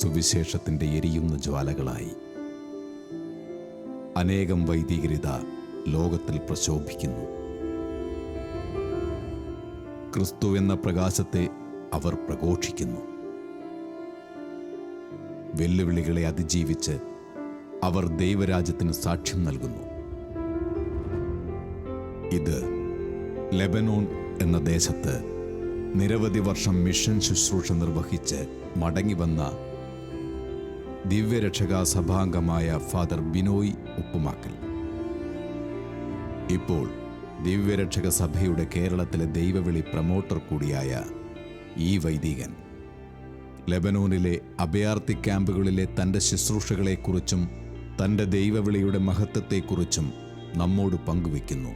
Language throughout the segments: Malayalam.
സുവിശേഷത്തിൻ്റെ എരിയുന്ന ജ്വാലകളായി. അനേകം വൈദികരിത ലോകത്തിൽ പ്രശോഭിക്കുന്നു. ക്രിസ്തു എന്ന പ്രകാശത്തെ അവർ പ്രഘോഷിക്കുന്നു. വെല്ലുവിളികളെ അതിജീവിച്ച് അവർ ദൈവരാജ്യത്തിന് സാക്ഷ്യം നൽകുന്നു. ഇത് ലെബനോൺ എന്ന ദേശത്ത് നിരവധി വർഷം മിഷൻ ശുശ്രൂഷ നിർവഹിച്ച് മടങ്ങിവന്ന ദിവ്യരക്ഷക സഭാംഗമായ ഫാദർ ബിനോയ് ഉപ്പുമാക്കൽ. ഇപ്പോൾ ദിവ്യരക്ഷക സഭയുടെ കേരളത്തിലെ ദൈവവിളി പ്രമോട്ടർ കൂടിയായ ഈ വൈദികൻ ലെബനോനിലെ അഭയാർത്ഥി ക്യാമ്പുകളിലെ തൻ്റെ ശുശ്രൂഷകളെക്കുറിച്ചും തൻ്റെ ദൈവവിളിയുടെ മഹത്വത്തെക്കുറിച്ചും നമ്മോട് പങ്കുവയ്ക്കുന്നു.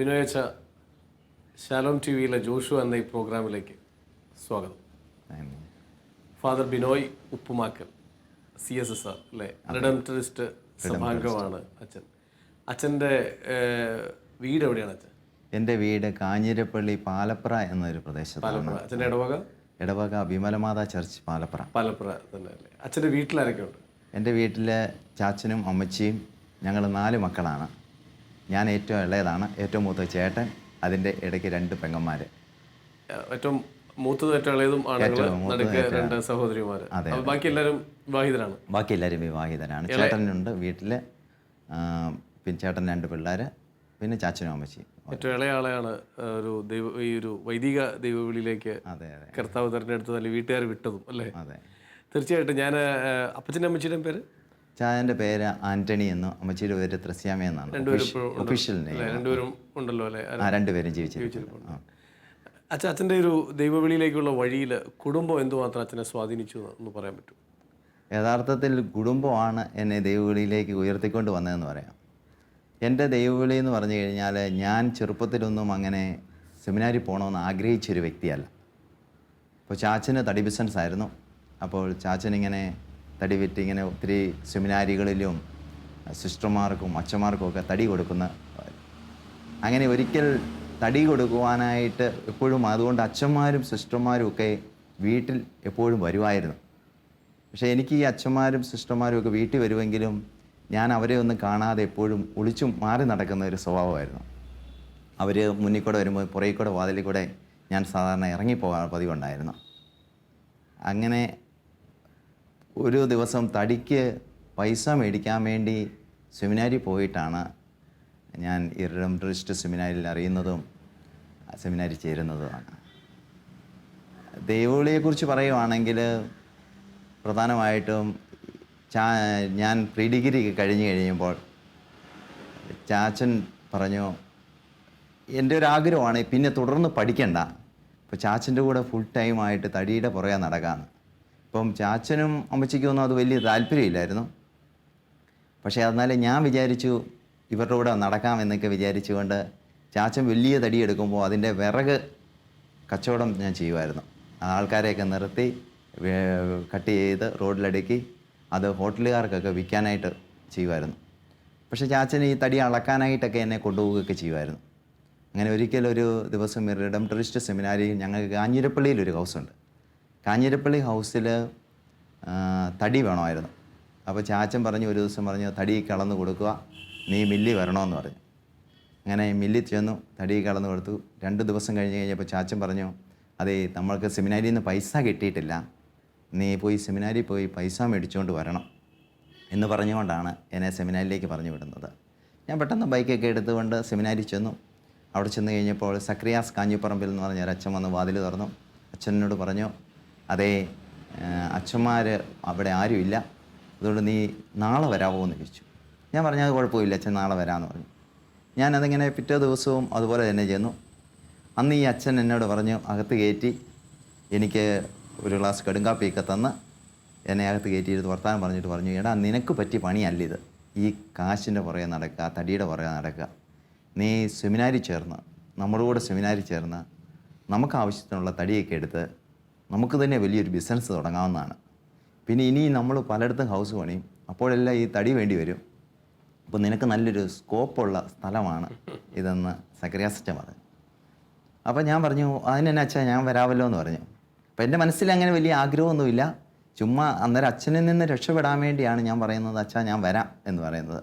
ബിനോയച്ച, ശാലോം ടി വിയിലെ ജോഷു എന്ന ഈ പ്രോഗ്രാമിലേക്ക് സ്വാഗതം. ഫാദർ ബിനോയ് ഉപ്പുമാക്കൽ, CSSR അല്ലേ, റിഡംപ്റ്ററിസ്റ്റ് സഭാംഗമാണ് അച്ഛൻ. അച്ഛൻ്റെ വീട് എവിടെയാണ് അച്ഛൻ? എൻ്റെ വീട് കാഞ്ഞിരപ്പള്ളി പാലപ്ര എന്നൊരു പ്രദേശത്താണ്. അച്ഛൻ്റെ ഇടവക വിമലമാതാ ചർച്ച് പാലപ്ര തന്നെ അല്ലേ? അച്ഛൻ്റെ വീട്ടിലാരൊക്കെ ഉണ്ട്? എൻ്റെ വീട്ടിൽ ചാച്ചനും അമ്മച്ചിയും ഞങ്ങൾ 4 മക്കളാണ്. ഞാൻ ഏറ്റവും ഇളയതാണ്. ഏറ്റവും മൂത്ത ചേട്ടൻ, അതിൻ്റെ ഇടയ്ക്ക് 2 പെങ്ങന്മാർ. ഏറ്റവും മൂത്തതും ഏറ്റവും ഇളയതും ആണുങ്ങൾ, നടുക്ക് 2 സഹോദരിമാർ. ബാക്കി എല്ലാവരും വിവാഹിതരാണ്? ബാക്കി എല്ലാവരും വിവാഹിതരാണ്. ചേട്ടനുണ്ട് വീട്ടിൽ, പിന്നെ ചേട്ടൻ 2 പിള്ളേർ, പിന്നെ ചാച്ചനും അമ്മച്ചിയും. ഏറ്റവും ഇളയ ആളെയാണ് ഈ ഒരു വൈദിക ദൈവവിളിയിലേക്ക് കർത്താവ് തിരഞ്ഞെടുത്തത്, അല്ലെങ്കിൽ വീട്ടുകാർ വിട്ടതും അല്ലേ? അതെ, തീർച്ചയായിട്ടും. ഞാൻ അപ്പച്ചൻ്റെ അമ്മച്ചിയുടെ പേര്? ചായൻ്റെ പേര് ആൻ്റണി എന്നും അമ്മച്ചിയുടെ പേര് ത്രസ്യാമ എന്നാണ് ഒഫീഷ്യൽ നെയിം. രണ്ടുപേരും ഉണ്ടല്ലോ അല്ലേ? 2 പേരും ജീവിച്ചിരിക്കുന്നു. അച്ഛൻ്റെ ഒരു ദൈവവിളിയിലേക്കുള്ള വഴിയിൽ കുടുംബം എന്തുമാത്രം അച്ഛനെ സ്വാധീനിച്ചു എന്ന് പറയാൻ പറ്റും? യഥാർത്ഥത്തിൽ കുടുംബമാണ് എന്നെ ദൈവവിളിയിലേക്ക് ഉയർത്തിക്കൊണ്ട് വന്നതെന്ന് പറയാം. എൻ്റെ ദൈവവിളി എന്ന് പറഞ്ഞു കഴിഞ്ഞാൽ, ഞാൻ ചെറുപ്പത്തിലൊന്നും അങ്ങനെ സെമിനാരിൽ പോകണമെന്ന് ആഗ്രഹിച്ചൊരു വ്യക്തിയല്ല. അപ്പോൾ ചാച്ചന് തടി ബിസിനസ് ആയിരുന്നു. അപ്പോൾ ചാച്ചനിങ്ങനെ തടി വിറ്റ് ഇങ്ങനെ ഒത്തിരി സെമിനാരികളിലും സിസ്റ്റർമാർക്കും അച്ഛന്മാർക്കും ഒക്കെ തടി കൊടുക്കുന്ന, അങ്ങനെ ഒരിക്കൽ തടി കൊടുക്കുവാനായിട്ട് എപ്പോഴും, അതുകൊണ്ട് അച്ഛന്മാരും സിസ്റ്റർമാരും ഒക്കെ വീട്ടിൽ എപ്പോഴും വരുമായിരുന്നു. പക്ഷേ എനിക്ക് ഈ അച്ഛന്മാരും സിസ്റ്റർമാരും ഒക്കെ വീട്ടിൽ വരുമെങ്കിലും ഞാൻ അവരെ ഒന്നും കാണാതെ എപ്പോഴും ഒളിച്ചും മാറി നടക്കുന്ന ഒരു സ്വഭാവമായിരുന്നു. അവർ മുന്നിൽ കൂടെ വരുമ്പോൾ പുറകിൽ കൂടെ വാതിലിൽ കൂടെ ഞാൻ സാധാരണ ഇറങ്ങിപ്പോകാൻ പതിവുണ്ടായിരുന്നു. അങ്ങനെ ഒരു ദിവസം തടിക്ക് പൈസ മേടിക്കാൻ വേണ്ടി സെമിനാരിൽ പോയിട്ടാണ് ഞാൻ ഈ റിഡംപ്റ്ററിസ്റ്റ് സെമിനാരിൽ അറിയുന്നതും സെമിനാരിൽ ചേരുന്നതുമാണ്. ദൈവവിളിയെക്കുറിച്ച് പറയുവാണെങ്കിൽ പ്രധാനമായിട്ടും ഞാൻ പ്രീ ഡിഗ്രി കഴിഞ്ഞ് കഴിയുമ്പോൾ ചാച്ചൻ പറഞ്ഞു, എൻ്റെ ഒരു ആഗ്രഹമാണ് പിന്നെ തുടർന്ന് പഠിക്കണ്ട, ഇപ്പോൾ ചാച്ചൻ്റെ കൂടെ ഫുൾ ടൈമായിട്ട് തടിയുടെ പുറകെ നടക്കാമെന്ന്. ഇപ്പം ചാച്ചനും അമ്മച്ചിക്കൊന്നും അത് വലിയ താല്പര്യമില്ലായിരുന്നു. പക്ഷേ എന്നാലും ഞാൻ വിചാരിച്ചു ഇവരുടെ കൂടെ നടക്കാമെന്നൊക്കെ വിചാരിച്ചുകൊണ്ട് ചാച്ചൻ വലിയ തടി എടുക്കുമ്പോൾ അതിൻ്റെ വിറക് കച്ചവടം ഞാൻ ചെയ്യുമായിരുന്നു. ആൾക്കാരെയൊക്കെ നിർത്തി കട്ട് ചെയ്ത് റോഡിലടുക്കി അത് ഹോട്ടലുകാർക്കൊക്കെ വിൽക്കാനായിട്ട് ചെയ്യുമായിരുന്നു. പക്ഷേ ചാച്ചൻ ഈ തടി അളക്കാനായിട്ടൊക്കെ എന്നെ കൊണ്ടുപോവുകയൊക്കെ ചെയ്യുമായിരുന്നു. അങ്ങനെ ഒരിക്കലൊരു ദിവസം റിഡംപ്റ്ററിസ്റ്റ് സെമിനാരിൽ ഞങ്ങൾക്ക് കാഞ്ഞിരപ്പള്ളിയിലൊരു ഹൗസുണ്ട്. കാഞ്ഞിരപ്പള്ളി ഹൗസിൽ തടി വേണമായിരുന്നു. അപ്പോൾ ചാച്ചൻ പറഞ്ഞു, ഒരു ദിവസം പറഞ്ഞു, തടി കളന്ന് കൊടുക്കുക, നീ മില്ലി വരണമെന്ന് പറഞ്ഞു. അങ്ങനെ മില്ലിൽ ചെന്നു, തടി കളന്ന് കൊടുത്തു. 2 ദിവസം കഴിഞ്ഞപ്പോൾ ചാച്ചൻ പറഞ്ഞു, അതെ, നമ്മൾക്ക് സെമിനാരിയിൽ നിന്ന് പൈസ കിട്ടിയിട്ടില്ല, നീ പോയി സെമിനാരിൽ പോയി പൈസ മേടിച്ചുകൊണ്ട് വരണം എന്ന് പറഞ്ഞുകൊണ്ടാണ് എന്നെ സെമിനാരിലേക്ക് പറഞ്ഞു വിടുന്നത്. ഞാൻ പെട്ടെന്ന് ബൈക്കൊക്കെ എടുത്തുകൊണ്ട് സെമിനാരിൽ ചെന്നു. അവിടെ ചെന്ന് കഴിഞ്ഞപ്പോൾ സക്രിയാസ് കാഞ്ഞിപ്പറമ്പിൽ എന്ന് പറഞ്ഞ ഒരച്ഛൻ വന്ന് വാതിൽ തുറന്നു. അച്ഛനോട് പറഞ്ഞു, അതേ, അച്ഛന്മാർ അവിടെ ആരുമില്ല, അതുകൊണ്ട് നീ നാളെ വരാമോ എന്ന് ചോദിച്ചു. ഞാൻ പറഞ്ഞു, അത് കുഴപ്പമില്ല അച്ഛൻ, നാളെ വരാമെന്ന് പറഞ്ഞു. ഞാനതിങ്ങനെ പിറ്റേ ദിവസവും അതുപോലെ തന്നെ ചെന്നു. അന്ന് ഈ അച്ഛൻ എന്നോട് പറഞ്ഞു, അകത്ത് കയറ്റി എനിക്ക് ഒരു ഗ്ലാസ് കടുങ്കാപ്പിയൊക്കെ തന്ന് എന്നെ അകത്ത് കയറ്റിയിരുന്ന് വർത്താനം പറഞ്ഞിട്ട് പറഞ്ഞു, എടാ, നിനക്ക് പറ്റിയ പണിയല്ലിത്, ഈ കാശിൻ്റെ പുറകെ നടക്കുക, തടിയുടെ പുറകെ നടക്കുക. നീ സെമിനാരിൽ ചേർന്ന്, നമ്മുടെ കൂടെ സെമിനാരിൽ ചേർന്ന് നമുക്ക് ആവശ്യത്തിനുള്ള തടിയൊക്കെ എടുത്ത് നമുക്ക് തന്നെ വലിയൊരു ബിസിനസ് തുടങ്ങാവുന്നതാണ്. പിന്നെ ഇനി നമ്മൾ പലയിടത്തും ഹൗസ് പണിയും, അപ്പോഴെല്ലാം ഈ തടി വേണ്ടി വരും. അപ്പോൾ നിനക്ക് നല്ലൊരു സ്കോപ്പുള്ള സ്ഥലമാണ് ഇതെന്ന് സക്രിയാസിസ്റ്റൻ പറഞ്ഞു. അപ്പോൾ ഞാൻ പറഞ്ഞു, അതിനെന്നെ അച്ഛാ, ഞാൻ വരാമല്ലോ എന്ന് പറഞ്ഞു. അപ്പം എൻ്റെ മനസ്സിൽ അങ്ങനെ വലിയ ആഗ്രഹമൊന്നുമില്ല. ചുമ്മാ അന്നേരം അച്ഛനിൽ നിന്ന് രക്ഷപ്പെടാൻ വേണ്ടിയാണ് ഞാൻ പറയുന്നത്, അച്ഛാ ഞാൻ വരാം എന്ന് പറയുന്നത്.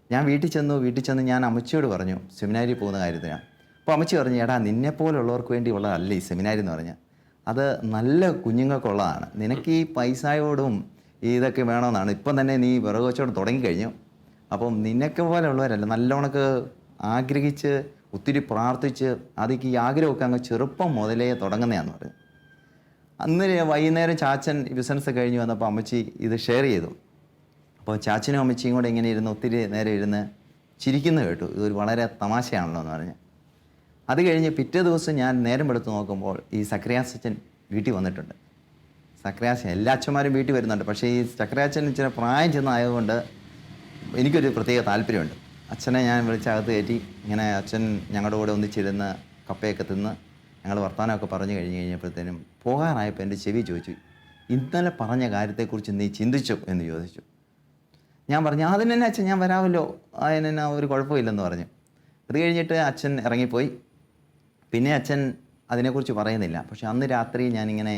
ഞാൻ വീട്ടിൽ ചെന്ന് ഞാൻ അമ്മച്ചിയോട് പറഞ്ഞു സെമിനാരി പോകുന്ന കാര്യത്തിനാണ്. അപ്പോൾ അമ്മച്ചി പറഞ്ഞു, എടാ നിന്നെപ്പോലുള്ളവർക്ക് വേണ്ടിയുള്ളതല്ല ഈ സെമിനാരി എന്ന് പറഞ്ഞാൽ, അത് നല്ല കുഞ്ഞുങ്ങൾക്കുള്ളതാണ്. നിനക്ക് ഈ പൈസയോടും ഇതൊക്കെ വേണമെന്നാണ്. ഇപ്പം തന്നെ നീ വിറക് കച്ചവടം തുടങ്ങിക്കഴിഞ്ഞു. അപ്പം നിനക്ക് പോലെയുള്ളവരല്ല, നല്ലോണക്ക് ആഗ്രഹിച്ച് ഒത്തിരി പ്രാർത്ഥിച്ച് അതിക്ക് ഈ ആഗ്രഹമൊക്കെ അങ്ങ് ചെറുപ്പം മുതലേ തുടങ്ങുന്നതാന്ന് പറഞ്ഞു. അന്ന് വൈകുന്നേരം ചാച്ചൻ ബിസിനസ് കഴിഞ്ഞ് വന്നപ്പോൾ അമ്മച്ചി ഇത് ഷെയർ ചെയ്തു. അപ്പോൾ ചാച്ചനും അമ്മച്ചിയും കൂടെ ഇങ്ങനെ ഇരുന്ന് ഒത്തിരി നേരം ഇരുന്ന് ചിരിക്കുന്നത് കേട്ടു. ഇതൊരു വളരെ തമാശയാണല്ലോ എന്ന് പറഞ്ഞ്. അത് കഴിഞ്ഞ് പിറ്റേ ദിവസം ഞാൻ നേരം എടുത്ത് നോക്കുമ്പോൾ ഈ സക്രിയാസച്ചൻ വീട്ടിൽ വന്നിട്ടുണ്ട്. സക്രിയാസൻ എല്ലാ അച്ഛന്മാരും വീട്ടിൽ വരുന്നുണ്ട്, പക്ഷേ ഈ സക്രിയാച്ചൻ ഇച്ചിരി പ്രായം ചെന്നായതുകൊണ്ട് എനിക്കൊരു പ്രത്യേക താല്പര്യമുണ്ട്. അച്ഛനെ ഞാൻ വിളിച്ചകത്ത് കയറ്റി ഇങ്ങനെ അച്ഛൻ ഞങ്ങളുടെ കൂടെ ഒന്നിച്ചിരുന്ന് കപ്പയൊക്കെ തിന്ന് ഞങ്ങൾ വർത്തമാനമൊക്കെ പറഞ്ഞു കഴിഞ്ഞപ്പോഴത്തേനും പോകാനായപ്പോൾ എൻ്റെ ചെവി ചോദിച്ചു, ഇന്നലെ പറഞ്ഞ കാര്യത്തെക്കുറിച്ച് നീ ചിന്തിച്ചോ എന്ന് ചോദിച്ചു. ഞാൻ പറഞ്ഞു അതിന് തന്നെ അച്ഛൻ ഞാൻ വരാമല്ലോ, അതിന് ഒരു കുഴപ്പമില്ലെന്ന് പറഞ്ഞു. അത് കഴിഞ്ഞിട്ട് അച്ഛൻ ഇറങ്ങിപ്പോയി. പിന്നെ അച്ഛൻ അതിനെക്കുറിച്ച് പറയുന്നില്ല. പക്ഷെ അന്ന് രാത്രി ഞാനിങ്ങനെ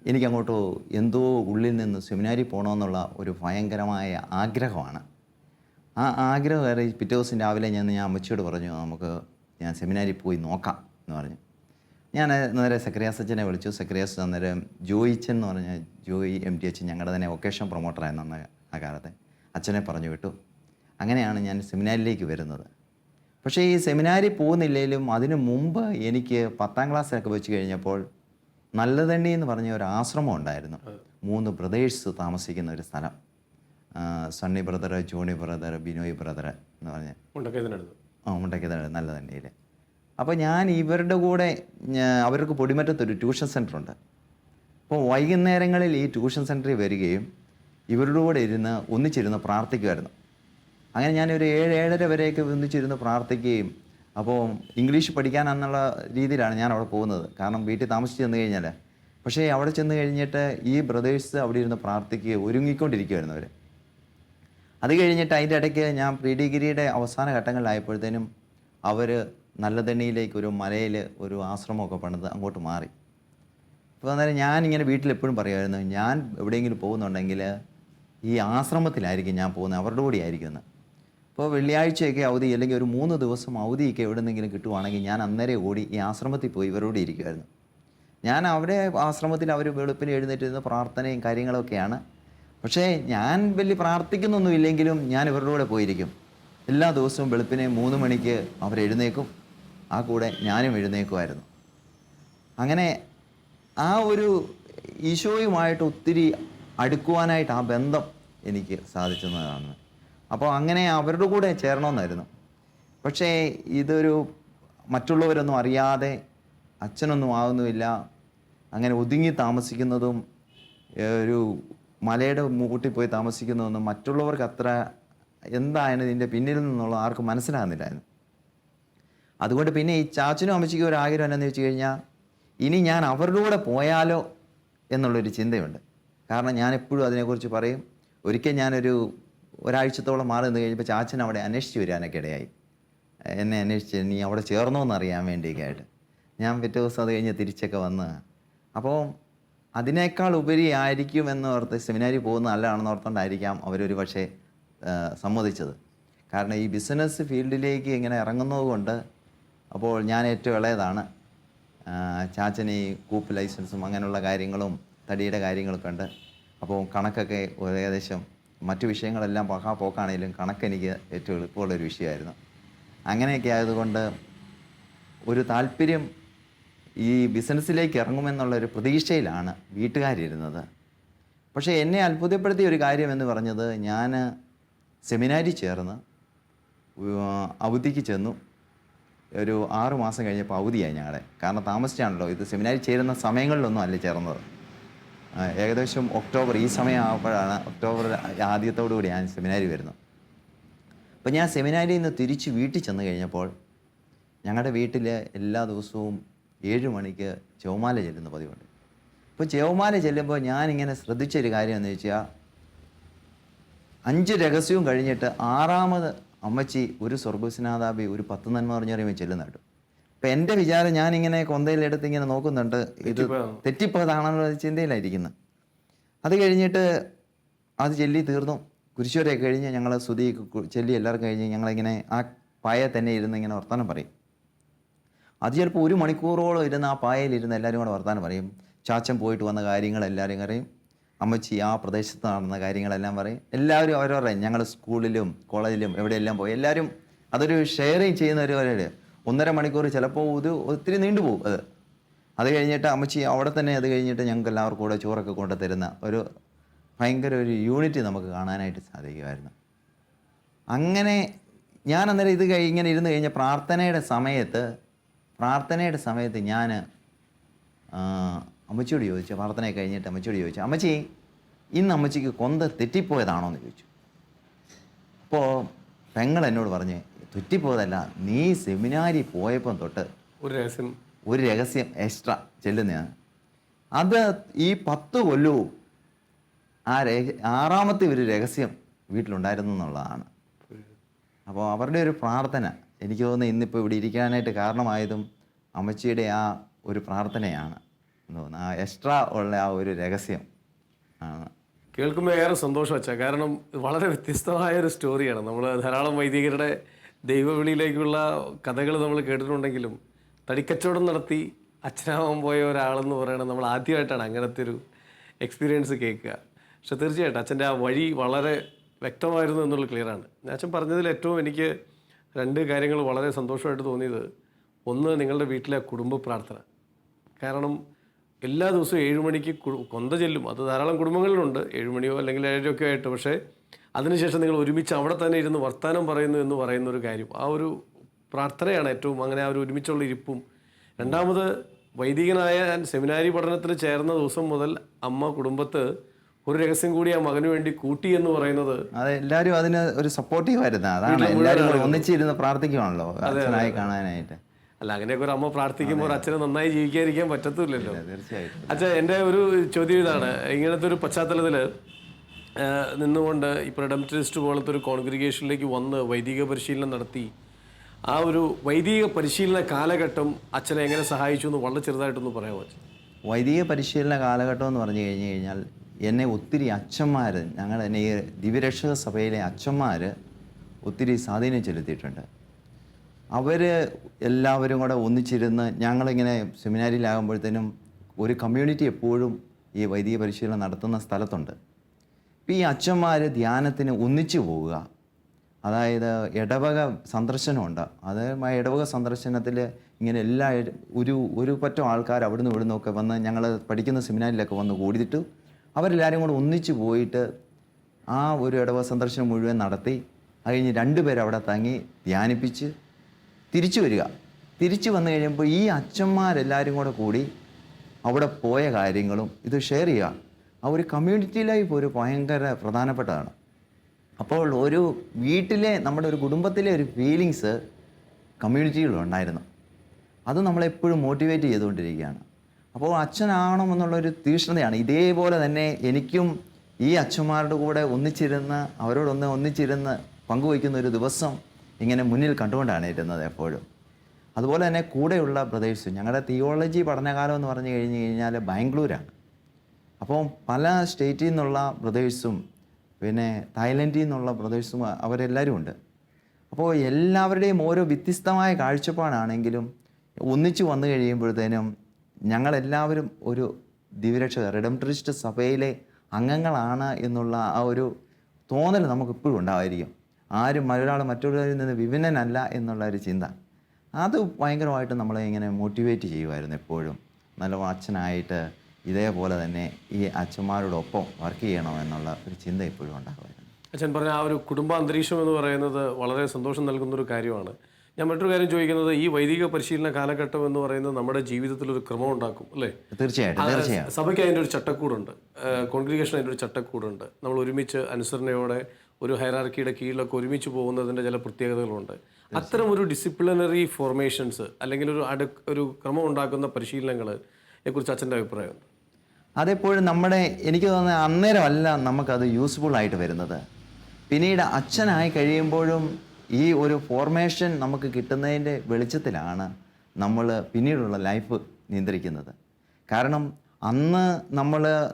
എനിക്കങ്ങോട്ട് എന്തോ ഉള്ളിൽ നിന്ന് സെമിനാരി പോകണമെന്നുള്ള ഒരു ഭയങ്കരമായ ആഗ്രഹമാണ്. ആ ആഗ്രഹം കയറി പിറ്റേ ദിവസം രാവിലെ ഞാൻ അമ്മച്ചിയോട് പറഞ്ഞു, ഞാൻ സെമിനാരി പോയി നോക്കാം എന്ന് പറഞ്ഞു. ഞാൻ അന്നേരം സക്രിയാസച്ചനെ വിളിച്ചു. സക്രിയാസ് അന്നേരം ജോയിച്ചൻ എന്ന് പറഞ്ഞ ജോയി MTH ഞങ്ങളുടെ തന്നെ വൊക്കേഷൻ പ്രൊമോട്ടറായിരുന്നു അന്ന് ആ കാലത്തെ. അച്ഛനെ പറഞ്ഞു വിട്ടു. അങ്ങനെയാണ് ഞാൻ സെമിനാരിലേക്ക് വരുന്നത്. പക്ഷേ ഈ സെമിനാരി പോകുന്നില്ലെങ്കിലും അതിനു മുമ്പ് എനിക്ക് 10ാം ക്ലാസ്സിലൊക്കെ വെച്ച് കഴിഞ്ഞപ്പോൾ നല്ലതണ്ണി എന്ന് പറഞ്ഞ ഒരു ആശ്രമം ഉണ്ടായിരുന്നു. 3 ബ്രദേഴ്സ് താമസിക്കുന്ന ഒരു സ്ഥലം. Sunny brother, Johny brother, Binoy brother എന്ന് പറഞ്ഞ് മുണ്ടക്കതിനടുത്ത് നല്ലതണ്ണിയിൽ. അപ്പോൾ ഞാൻ ഇവരുടെ കൂടെ അവർക്ക് പൊടിമറ്റത്തൊരു ട്യൂഷൻ സെൻ്ററുണ്ട്. അപ്പോൾ വൈകുന്നേരങ്ങളിൽ ഈ ട്യൂഷൻ സെൻറ്ററിൽ വരികയും ഇവരുടെ കൂടെ ഒന്നിച്ചിരുന്ന് പ്രാർത്ഥിക്കുമായിരുന്നു. അങ്ങനെ ഞാനൊരു 7-7:30 വരെയൊക്കെ ഒന്നിച്ചിരുന്ന് പ്രാർത്ഥിക്കുകയും, അപ്പോൾ ഇംഗ്ലീഷ് പഠിക്കാനെന്നുള്ള രീതിയിലാണ് ഞാൻ അവിടെ പോകുന്നത്. കാരണം വീട്ടിൽ താമസിച്ച് ചെന്ന് കഴിഞ്ഞാൽ. പക്ഷേ അവിടെ ചെന്ന് കഴിഞ്ഞിട്ട് ഈ ബ്രദേഴ്സ് അവിടെ ഇരുന്ന് പ്രാർത്ഥിക്കുകയും ഒരുങ്ങിക്കൊണ്ടിരിക്കുമായിരുന്നു അവർ. അത് കഴിഞ്ഞിട്ട് അതിൻ്റെ ഇടയ്ക്ക് ഞാൻ പ്രീ ഡിഗ്രിയുടെ അവസാന ഘട്ടങ്ങളിലായപ്പോഴത്തേനും അവർ നല്ലതണ്ണിയിലേക്ക് ഒരു മലയിൽ ഒരു ആശ്രമമൊക്കെ പണിത് അങ്ങോട്ട് മാറി. അപ്പോൾ അന്നേരം ഞാനിങ്ങനെ വീട്ടിലെപ്പോഴും പറയുമായിരുന്നു, ഞാൻ എവിടെയെങ്കിലും പോകുന്നുണ്ടെങ്കിൽ ഈ ആശ്രമത്തിലായിരിക്കും ഞാൻ പോകുന്നത്, അവരുടെ കൂടെ ആയിരിക്കുമെന്ന്. അപ്പോൾ വെള്ളിയാഴ്ചയൊക്കെ അവധി അല്ലെങ്കിൽ ഒരു 3 ദിവസം അവധിയൊക്കെ എവിടെ നിന്നെങ്കിലും കിട്ടുവാണെങ്കിൽ ഞാൻ അന്നേരം ഓടി ഈ ആശ്രമത്തിൽ പോയി ഇവരോട് ഇരിക്കുമായിരുന്നു. ഞാൻ അവിടെ ആശ്രമത്തിൽ അവർ വെളുപ്പിന് എഴുന്നേറ്റിരുന്ന പ്രാർത്ഥനയും കാര്യങ്ങളൊക്കെയാണ്. പക്ഷേ ഞാൻ വലിയ പ്രാർത്ഥിക്കുന്നൊന്നുമില്ലെങ്കിലും ഞാൻ ഇവരുടെ കൂടെ പോയിരിക്കും. എല്ലാ ദിവസവും വെളുപ്പിനെ 3 മണിക്ക് അവരെഴുന്നേക്കും, ആ കൂടെ ഞാനും എഴുന്നേക്കുമായിരുന്നു. അങ്ങനെ ആ ഒരു ഈശോയുമായിട്ട് ഒത്തിരി അടുക്കുവാനായിട്ട് ആ ബന്ധം എനിക്ക് സാധിച്ചതാണ്. അപ്പോൾ അങ്ങനെ അവരുടെ കൂടെ ചേരണമെന്നായിരുന്നു. പക്ഷേ ഇതൊരു മറ്റുള്ളവരൊന്നും അറിയാതെ അച്ഛനൊന്നും ആവുന്നുമില്ല, അങ്ങനെ ഒതുങ്ങി താമസിക്കുന്നതും ഒരു മലയുടെ മൂട്ടിൽ പോയി താമസിക്കുന്നതൊന്നും മറ്റുള്ളവർക്ക് അത്ര എന്താണ് ഇതിൻ്റെ പിന്നിൽ നിന്നുള്ള ആർക്കും മനസ്സിലാകുന്നില്ലായിരുന്നു. അതുകൊണ്ട് പിന്നെ ഈ ചാച്ചനും അമ്മച്ചിക്കും ഒരു ആഗ്രഹം എന്താണെന്ന് വെച്ച് കഴിഞ്ഞാൽ ഇനി ഞാൻ അവരുടെ കൂടെ പോയാലോ എന്നുള്ളൊരു ചിന്തയുണ്ട്. കാരണം ഞാനെപ്പോഴും അതിനെക്കുറിച്ച് പറയും. ഒരിക്കൽ ഞാനൊരു ഒരാഴ്ചത്തോളം മാറി നിന്ന് കഴിഞ്ഞപ്പോൾ ചാച്ചൻ അവിടെ അന്വേഷിച്ച് വരാനൊക്കെ ഇടയായി. എന്നെ അന്വേഷിച്ച് നീ അവിടെ ചേർന്നോ എന്നറിയാൻ വേണ്ടിയൊക്കെ ആയിട്ട്. ഞാൻ പിറ്റേ ദിവസം അത് കഴിഞ്ഞ് തിരിച്ചൊക്കെ വന്ന്, അപ്പോൾ അതിനേക്കാൾ ഉപരിയായിരിക്കും എന്നോർത്ത് സെമിനാരി പോകുന്ന നല്ലതാണെന്ന് ഓർത്തുകൊണ്ടായിരിക്കാം അവരൊരു പക്ഷേ സമ്മതിച്ചത്. കാരണം ഈ ബിസിനസ് ഫീൽഡിലേക്ക് ഇങ്ങനെ ഇറങ്ങുന്നത് കൊണ്ട്, അപ്പോൾ ഞാൻ ഏറ്റവും ഇളയതാണ്. ചാച്ചന് ഈ കൂപ്പ് ലൈസൻസും അങ്ങനെയുള്ള കാര്യങ്ങളും തടിയുടെ കാര്യങ്ങളൊക്കെ ഉണ്ട്. അപ്പോൾ കണക്കൊക്കെ ഏകദേശം മറ്റു വിഷയങ്ങളെല്ലാം പോക്കാണെങ്കിലും കണക്കെനിക്ക് ഏറ്റവും എളുപ്പമുള്ളൊരു വിഷയമായിരുന്നു. അങ്ങനെയൊക്കെ ആയതുകൊണ്ട് ഒരു താല്പര്യം ഈ ബിസിനസ്സിലേക്ക് ഇറങ്ങുമെന്നുള്ളൊരു പ്രതീക്ഷയിലാണ് വീട്ടുകാരിരുന്നത്. പക്ഷേ എന്നെ അത്ഭുതപ്പെടുത്തിയ ഒരു കാര്യം എന്ന് പറഞ്ഞത്, ഞാൻ സെമിനാരി ചേർന്ന് അവധിക്ക് ചെന്നു. ഒരു 6 മാസം കഴിഞ്ഞപ്പോൾ അവധിയായി ഞങ്ങളുടെ. കാരണം താമസിച്ചാണല്ലോ, ഇത് സെമിനാരി ചേരുന്ന സമയങ്ങളിലൊന്നും അല്ല ചേർന്നത്. ഏകദേശം ഒക്ടോബർ ഈ സമയമാകുമ്പോഴാണ്, ഒക്ടോബർ ആദ്യത്തോടു കൂടി ഞാൻ സെമിനാരി വരുന്നു. അപ്പോൾ ഞാൻ സെമിനാരിയിൽ നിന്ന് തിരിച്ച് വീട്ടിൽ ചെന്ന് കഴിഞ്ഞപ്പോൾ ഞങ്ങളുടെ വീട്ടിൽ എല്ലാ ദിവസവും 7 മണിക്ക് ജപമാല ചെല്ലുന്ന പതിവുണ്ട്. അപ്പോൾ ജപമാല ചെല്ലുമ്പോൾ ഞാനിങ്ങനെ ശ്രദ്ധിച്ചൊരു കാര്യം എന്ന് വെച്ചാൽ, 5 രഹസ്യവും കഴിഞ്ഞിട്ട് 6ാമത് അമ്മച്ചി ഒരു സ്വർഗസ്നാഥാപി ഒരു 10 നന്മ പറഞ്ഞറിയുമ്പോൾ ചെല്ലുന്ന കേട്ടു. ഇപ്പം എൻ്റെ വിചാരം ഞാനിങ്ങനെ കൊന്തയിലെടുത്ത് ഇങ്ങനെ നോക്കുന്നുണ്ട്, ഇത് തെറ്റിപ്പോയതാണെന്നുള്ള ചിന്തയിലായിരിക്കുന്നത്. അത് കഴിഞ്ഞിട്ട് അത് ചൊല്ലി തീർന്നു. കുരിശുവരെയൊക്കെ കഴിഞ്ഞ് ഞങ്ങൾ സ്തുതി ചൊല്ലി എല്ലാവർക്കും കഴിഞ്ഞ് ഞങ്ങളിങ്ങനെ ആ പായ തന്നെ ഇരുന്ന് ഇങ്ങനെ വർത്തമാനം പറയും. അത് ചിലപ്പോൾ 1 മണിക്കൂറോളം ഇരുന്ന് ആ പായയിലിരുന്ന് എല്ലാവരും കൂടെ വർത്തമാനം പറയും. ചാച്ചൻ പോയിട്ട് വന്ന കാര്യങ്ങൾ എല്ലാവരും പറയും, അമ്മച്ചി ആ പ്രദേശത്ത് നടന്ന കാര്യങ്ങളെല്ലാം പറയും. എല്ലാവരും അവരവരുടെ, ഞങ്ങൾ സ്കൂളിലും കോളേജിലും എവിടെയെല്ലാം പോയി എല്ലാവരും അതൊരു ഷെയറിങ് ചെയ്യുന്ന ഒരു 1.5 മണിക്കൂർ, ചിലപ്പോൾ ഒത്തിരി നീണ്ടുപോകും. അത് കഴിഞ്ഞിട്ട് അമ്മച്ചി അവിടെ തന്നെ അത് കഴിഞ്ഞിട്ട് ഞങ്ങൾക്ക് എല്ലാവർക്കും കൂടെ ചോറൊക്കെ കൊണ്ട് തരുന്ന ഭയങ്കര ഒരു യൂണിറ്റി നമുക്ക് കാണാനായിട്ട് സാധിക്കുമായിരുന്നു. അങ്ങനെ ഞാൻ അന്നേരം ഇത് ഇങ്ങനെ ഇരുന്ന് കഴിഞ്ഞ പ്രാർത്ഥനയുടെ സമയത്ത് ഞാൻ അമ്മച്ചിയോട് ചോദിച്ചു, പ്രാർത്ഥനയൊക്കെ കഴിഞ്ഞിട്ട് അമ്മച്ചിയോട് ചോദിച്ചു, അമ്മച്ചി ഇന്ന് അമ്മച്ചിക്ക് കൊന്ത തെറ്റിപ്പോയതാണോ എന്ന് ചോദിച്ചു. അപ്പോൾ പെങ്ങൾ എന്നോട് പറഞ്ഞ്, തെറ്റിപ്പോയതല്ല, നീ സെമിനാരി പോയപ്പം തൊട്ട് ഒരു രഹസ്യം എക്സ്ട്രാ ചെല്ലുന്നതാണ്. അത് ഈ 10 കൊല്ലവും ആ 6ാമത്തെ ഒരു രഹസ്യം വീട്ടിലുണ്ടായിരുന്നു എന്നുള്ളതാണ്. അപ്പോൾ അവരുടെ ഒരു പ്രാർത്ഥന എനിക്ക് തോന്നുന്നു ഇന്നിപ്പോൾ ഇവിടെ ഇരിക്കാനായിട്ട് കാരണമായതും അമ്മച്ചിയുടെ ആ ഒരു പ്രാർത്ഥനയാണ് തോന്നുന്നു. ആ എക്സ്ട്രാ ഉള്ള ആ ഒരു രഹസ്യം ആണ്. കേൾക്കുമ്പോൾ ഏറെ സന്തോഷം വെച്ചാൽ, കാരണം വളരെ വ്യത്യസ്തമായ ഒരു സ്റ്റോറിയാണ്. നമ്മൾ ധാരാളം വൈദികരുടെ ദൈവവിളിയിലേക്കുള്ള കഥകൾ നമ്മൾ കേട്ടിട്ടുണ്ടെങ്കിലും തടിക്കച്ചവടം നടത്തി അച്ഛനാവാൻ പോയ ഒരാളെന്ന് പറയുന്നത് നമ്മൾ ആദ്യമായിട്ടാണ് അങ്ങനത്തെ ഒരു എക്സ്പീരിയൻസ് കേൾക്കുക. പക്ഷെ തീർച്ചയായിട്ടും അച്ഛൻ്റെ ആ വഴി വളരെ വ്യക്തമായിരുന്നു എന്നുള്ളത് ക്ലിയറാണ്. അച്ഛൻ പറഞ്ഞതിൽ ഏറ്റവും എനിക്ക് 2 കാര്യങ്ങൾ വളരെ സന്തോഷമായിട്ട് തോന്നിയത്, ഒന്ന് നിങ്ങളുടെ വീട്ടിലെ കുടുംബ പ്രാർത്ഥന. കാരണം എല്ലാ ദിവസവും 7 മണിക്ക് കൊന്ത ചെല്ലും. അത് ധാരാളം കുടുംബങ്ങളിലുണ്ട്, 7 മണിയോ അല്ലെങ്കിൽ 7:30 ഒക്കെ ആയിട്ട്. പക്ഷേ അതിനുശേഷം നിങ്ങൾ ഒരുമിച്ച് അവിടെ തന്നെ ഇരുന്ന് വർത്തമാനം പറയുന്നു എന്ന് പറയുന്ന ഒരു കാര്യം, ആ ഒരു പ്രാർത്ഥനയാണ് ഏറ്റവും, അങ്ങനെ ആ ഒരു ഒരുമിച്ചുള്ള ഇരിപ്പും. രണ്ടാമത് വൈദികനായ സെമിനാരി പഠനത്തിൽ ചേർന്ന ദിവസം മുതൽ അമ്മ കുടുംബത്ത് ഒരു രഹസ്യം കൂടി ആ മകന് വേണ്ടി കൂട്ടി എന്ന് പറയുന്നത്, അതെ, എല്ലാവരും അതിന് ഒരു സപ്പോർട്ടീവ് ആയിരുന്നു. അതാണ് എല്ലാവരും ഒന്നിച്ചിരുന്ന് പ്രാർത്ഥിക്കുവാണല്ലോ അച്ഛനായി കാണാനായിട്ട്. അല്ല, അങ്ങനെയൊക്കെ ഒരു അമ്മ പ്രാർത്ഥിക്കുമ്പോൾ അച്ഛനെ നന്നായി ജീവിക്കാതിരിക്കാൻ പറ്റത്തില്ലല്ലോ. തീർച്ചയായിട്ടും. അച്ഛാ, എൻ്റെ ഒരു ചോദ്യം ഇതാണ്, ഇങ്ങനത്തെ ഒരു പശ്ചാത്തലത്തിൽ നിന്നുകൊണ്ട് ഇപ്പോൾ റിഡംപ്റ്ററിസ്റ്റ് പോലത്തെ ഒരു കോൺഗ്രിഗേഷനിലേക്ക് വന്ന് വൈദിക പരിശീലനം നടത്തി, ആ ഒരു വൈദിക പരിശീലന കാലഘട്ടം അച്ഛനെ എങ്ങനെ സഹായിച്ചു എന്ന് വളരെ ചെറുതായിട്ടൊന്ന് പറയാമോ? വൈദിക പരിശീലന കാലഘട്ടം എന്ന് പറഞ്ഞു കഴിഞ്ഞാൽ എന്നെ ഒത്തിരി അച്ഛന്മാർ, എന്നെ ഈ ദിവ്യരക്ഷക സഭയിലെ അച്ഛന്മാർ ഒത്തിരി സ്വാധീനം ചെലുത്തിയിട്ടുണ്ട്. അവർ എല്ലാവരും കൂടെ ഒന്നിച്ചിരുന്ന് ഞങ്ങളിങ്ങനെ സെമിനാരിയിലാകുമ്പോഴത്തേനും ഒരു കമ്മ്യൂണിറ്റി എപ്പോഴും ഈ വൈദിക പരിശീലനം നടത്തുന്ന സ്ഥലത്തുണ്ട്. ഇപ്പോൾ ഈ അച്ഛന്മാർ ധ്യാനത്തിന് ഒന്നിച്ചു പോവുക, അതായത് ഇടവക സന്ദർശനമുണ്ട്. അതായത് ഇടവക സന്ദർശനത്തിൽ ഇങ്ങനെ ഒരു പറ്റം ആൾക്കാർ അവിടുന്ന് ഇവിടുന്നൊക്കെ വന്ന് ഞങ്ങൾ പഠിക്കുന്ന സെമിനാരിലൊക്കെ വന്ന് കൂടിയിട്ട് അവരെല്ലാവരും കൂടെ ഒന്നിച്ച് പോയിട്ട് ആ ഒരു ഇടവക സന്ദർശനം മുഴുവൻ നടത്തി അത് കഴിഞ്ഞ് 2 പേര് അവിടെ തങ്ങി ധ്യാനിപ്പിച്ച് തിരിച്ചു വരിക. തിരിച്ചു വന്നു കഴിയുമ്പോൾ ഈ അച്ഛന്മാരെല്ലാവരും കൂടി അവിടെ പോയ കാര്യങ്ങളും ഇത് ഷെയർ ചെയ്യുക. ആ ഒരു കമ്മ്യൂണിറ്റി ലൈഫ് ഒരു ഭയങ്കര പ്രധാനപ്പെട്ടതാണ്. അപ്പോൾ ഒരു വീട്ടിലെ നമ്മുടെ ഒരു കുടുംബത്തിലെ ഒരു ഫീലിങ്സ് കമ്മ്യൂണിറ്റിയിലുണ്ടായിരുന്നു. അത് നമ്മളെപ്പോഴും മോട്ടിവേറ്റ് ചെയ്തുകൊണ്ടിരിക്കുകയാണ്. അപ്പോൾ അച്ഛനാവണമെന്നുള്ളൊരു തീക്ഷ്ണതയാണ്. ഇതേപോലെ തന്നെ എനിക്കും ഈ അച്ഛന്മാരുടെ കൂടെ ഒന്നിച്ചിരുന്ന് പങ്കുവയ്ക്കുന്ന ഒരു ദിവസം ഇങ്ങനെ മുന്നിൽ കണ്ടുകൊണ്ടാണ് ഇരുന്നത് എപ്പോഴും. അതുപോലെ തന്നെ കൂടെയുള്ള ബ്രദേഴ്സും, ഞങ്ങളുടെ തിയോളജി പഠനകാലം എന്ന് പറഞ്ഞു കഴിഞ്ഞാൽ ബാംഗ്ലൂരാണ്. അപ്പോൾ പല സ്റ്റേറ്റിൽ നിന്നുള്ള ബ്രദേഴ്സും പിന്നെ തായ്ലൻഡിൽ നിന്നുള്ള ബ്രദേഴ്സും അവരെല്ലാവരും ഉണ്ട്. അപ്പോൾ എല്ലാവരുടെയും ഓരോ വ്യത്യസ്തമായ കാഴ്ചപ്പാടാണെങ്കിലും ഒന്നിച്ചു വന്നു കഴിയുമ്പോഴത്തേനും ഞങ്ങളെല്ലാവരും ഒരു ദിവ്യരക്ഷക റിഡംപ്റ്ററിസ്റ്റ് സഭയിലെ അംഗങ്ങളാണ് എന്നുള്ള ആ ഒരു തോന്നൽ നമുക്കിപ്പോഴും ഉണ്ടായിരിക്കും. ആരും ഒരാൾ മറ്റൊരാളിൽ നിന്ന് വിഭിന്നനല്ല എന്നുള്ള ഒരു ചിന്ത, അത് ഭയങ്കരമായിട്ട് നമ്മളെ ഇങ്ങനെ മോട്ടിവേറ്റ് ചെയ്യുമായിരുന്നു. എപ്പോഴും നല്ല അച്ഛനായിട്ട് ഇതേപോലെ തന്നെ ഈ അച്ഛന്മാരോടൊപ്പം വർക്ക് ചെയ്യണമെന്നുള്ള ഒരു ചിന്ത എപ്പോഴും ഉണ്ടാകുമായിരുന്നു. അച്ഛൻ പറഞ്ഞ ആ ഒരു കുടുംബ അന്തരീക്ഷം എന്ന് പറയുന്നത് വളരെ സന്തോഷം നൽകുന്നൊരു കാര്യമാണ്. ഞാൻ മറ്റൊരു കാര്യം ചോദിക്കുന്നത്, ഈ വൈദിക പരിശീലന കാലഘട്ടം എന്ന് പറയുന്നത് നമ്മുടെ ജീവിതത്തിൽ ഒരു ക്രമം ഉണ്ടാക്കും അല്ലേ? തീർച്ചയായിട്ടും. സഭയ്ക്ക് അതിൻ്റെ ഒരു ചട്ടക്കൂടുണ്ട്, കോൺഗ്രിഗേഷൻ അതിൻ്റെ ഒരു ചട്ടക്കൂടുണ്ട്. നമ്മൾ ഒരുമിച്ച് അനുസരണയോടെ ഒരു ഹൈറാർക്കിയുടെ കീഴിലൊക്കെ ഒരുമിച്ച് പോകുന്നതിൻ്റെ ചില പ്രത്യേകതകളുണ്ട്. അത്തരം ഒരു ഡിസിപ്ലിനറി ഫോർമേഷൻസ് അല്ലെങ്കിൽ ഒരു ക്രമം ഉണ്ടാക്കുന്ന പരിശീലനങ്ങളെ കുറിച്ച് അച്ഛൻ്റെ അഭിപ്രായം? അതെപ്പോഴും എനിക്ക് തോന്നുന്നത് അന്നേരമല്ല നമുക്കത് യൂസ്ഫുൾ ആയിട്ട് വരുന്നത്. പിന്നീട് അച്ഛനായി കഴിയുമ്പോഴും ഈ ഒരു ഫോർമേഷൻ നമുക്ക് കിട്ടുന്നതിൻ്റെ വെളിച്ചത്തിലാണ് നമ്മൾ പിന്നീടുള്ള ലൈഫ് നിയന്ത്രിക്കുന്നത്. കാരണം അന്ന്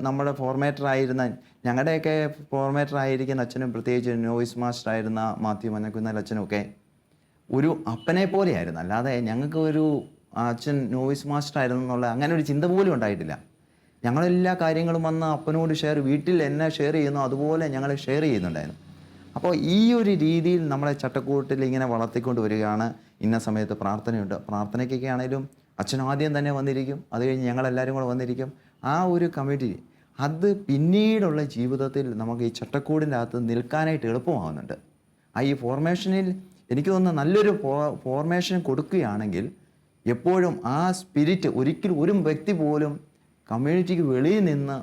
നമ്മുടെ ഫോർമേറ്റർ ആയിരുന്ന, ഞങ്ങളുടെയൊക്കെ ഫോർമേറ്റർ ആയിരിക്കുന്ന അച്ഛനും, പ്രത്യേകിച്ച് നോയിസ് മാസ്റ്റർ ആയിരുന്ന മാത്യു മഞ്ഞക്കുന്നൽ അച്ഛനൊക്കെ ഒരു അപ്പനെ പോലെയായിരുന്നു. അല്ലാതെ ഞങ്ങൾക്ക് ഒരു അച്ഛൻ നോയിസ് മാസ്റ്റർ ആയിരുന്നു എന്നുള്ള അങ്ങനെ ഒരു ചിന്ത പോലും ഉണ്ടായിട്ടില്ല. ഞങ്ങളെല്ലാ കാര്യങ്ങളും വന്ന് അപ്പനോട് വീട്ടിൽ എന്നെ ഷെയർ ചെയ്യുന്നു അതുപോലെ ഞങ്ങൾ ഷെയർ ചെയ്യുന്നുണ്ടായിരുന്നു. അപ്പോൾ ഈ ഒരു രീതിയിൽ നമ്മളെ ചട്ടക്കൂട്ടിൽ ഇങ്ങനെ വളർത്തിക്കൊണ്ട് വരികയാണ്. ഇന്ന സമയത്ത് പ്രാർത്ഥനയുണ്ട്, പ്രാർത്ഥനയ്ക്കൊക്കെ ആണെങ്കിലും അച്ഛൻ ആദ്യം തന്നെ വന്നിരിക്കും, അത് കഴിഞ്ഞ് ഞങ്ങളെല്ലാവരും കൂടെ വന്നിരിക്കും. ആ ഒരു കമ്മിറ്റി അത് പിന്നീടുള്ള ജീവിതത്തിൽ നമുക്ക് ഈ ചട്ടക്കൂടിൻ്റെ അകത്ത് നിൽക്കാനായിട്ട് എളുപ്പമാകുന്നുണ്ട്. ഈ ഫോർമേഷനിൽ എനിക്ക് തോന്നുന്നു നല്ലൊരു ഫോർമേഷൻ കൊടുക്കുകയാണെങ്കിൽ എപ്പോഴും ആ സ്പിരിറ്റ് ഒരിക്കലും ഒരു വ്യക്തി പോലും കമ്മ്യൂണിറ്റിക്ക് വെളിയിൽ നിന്ന്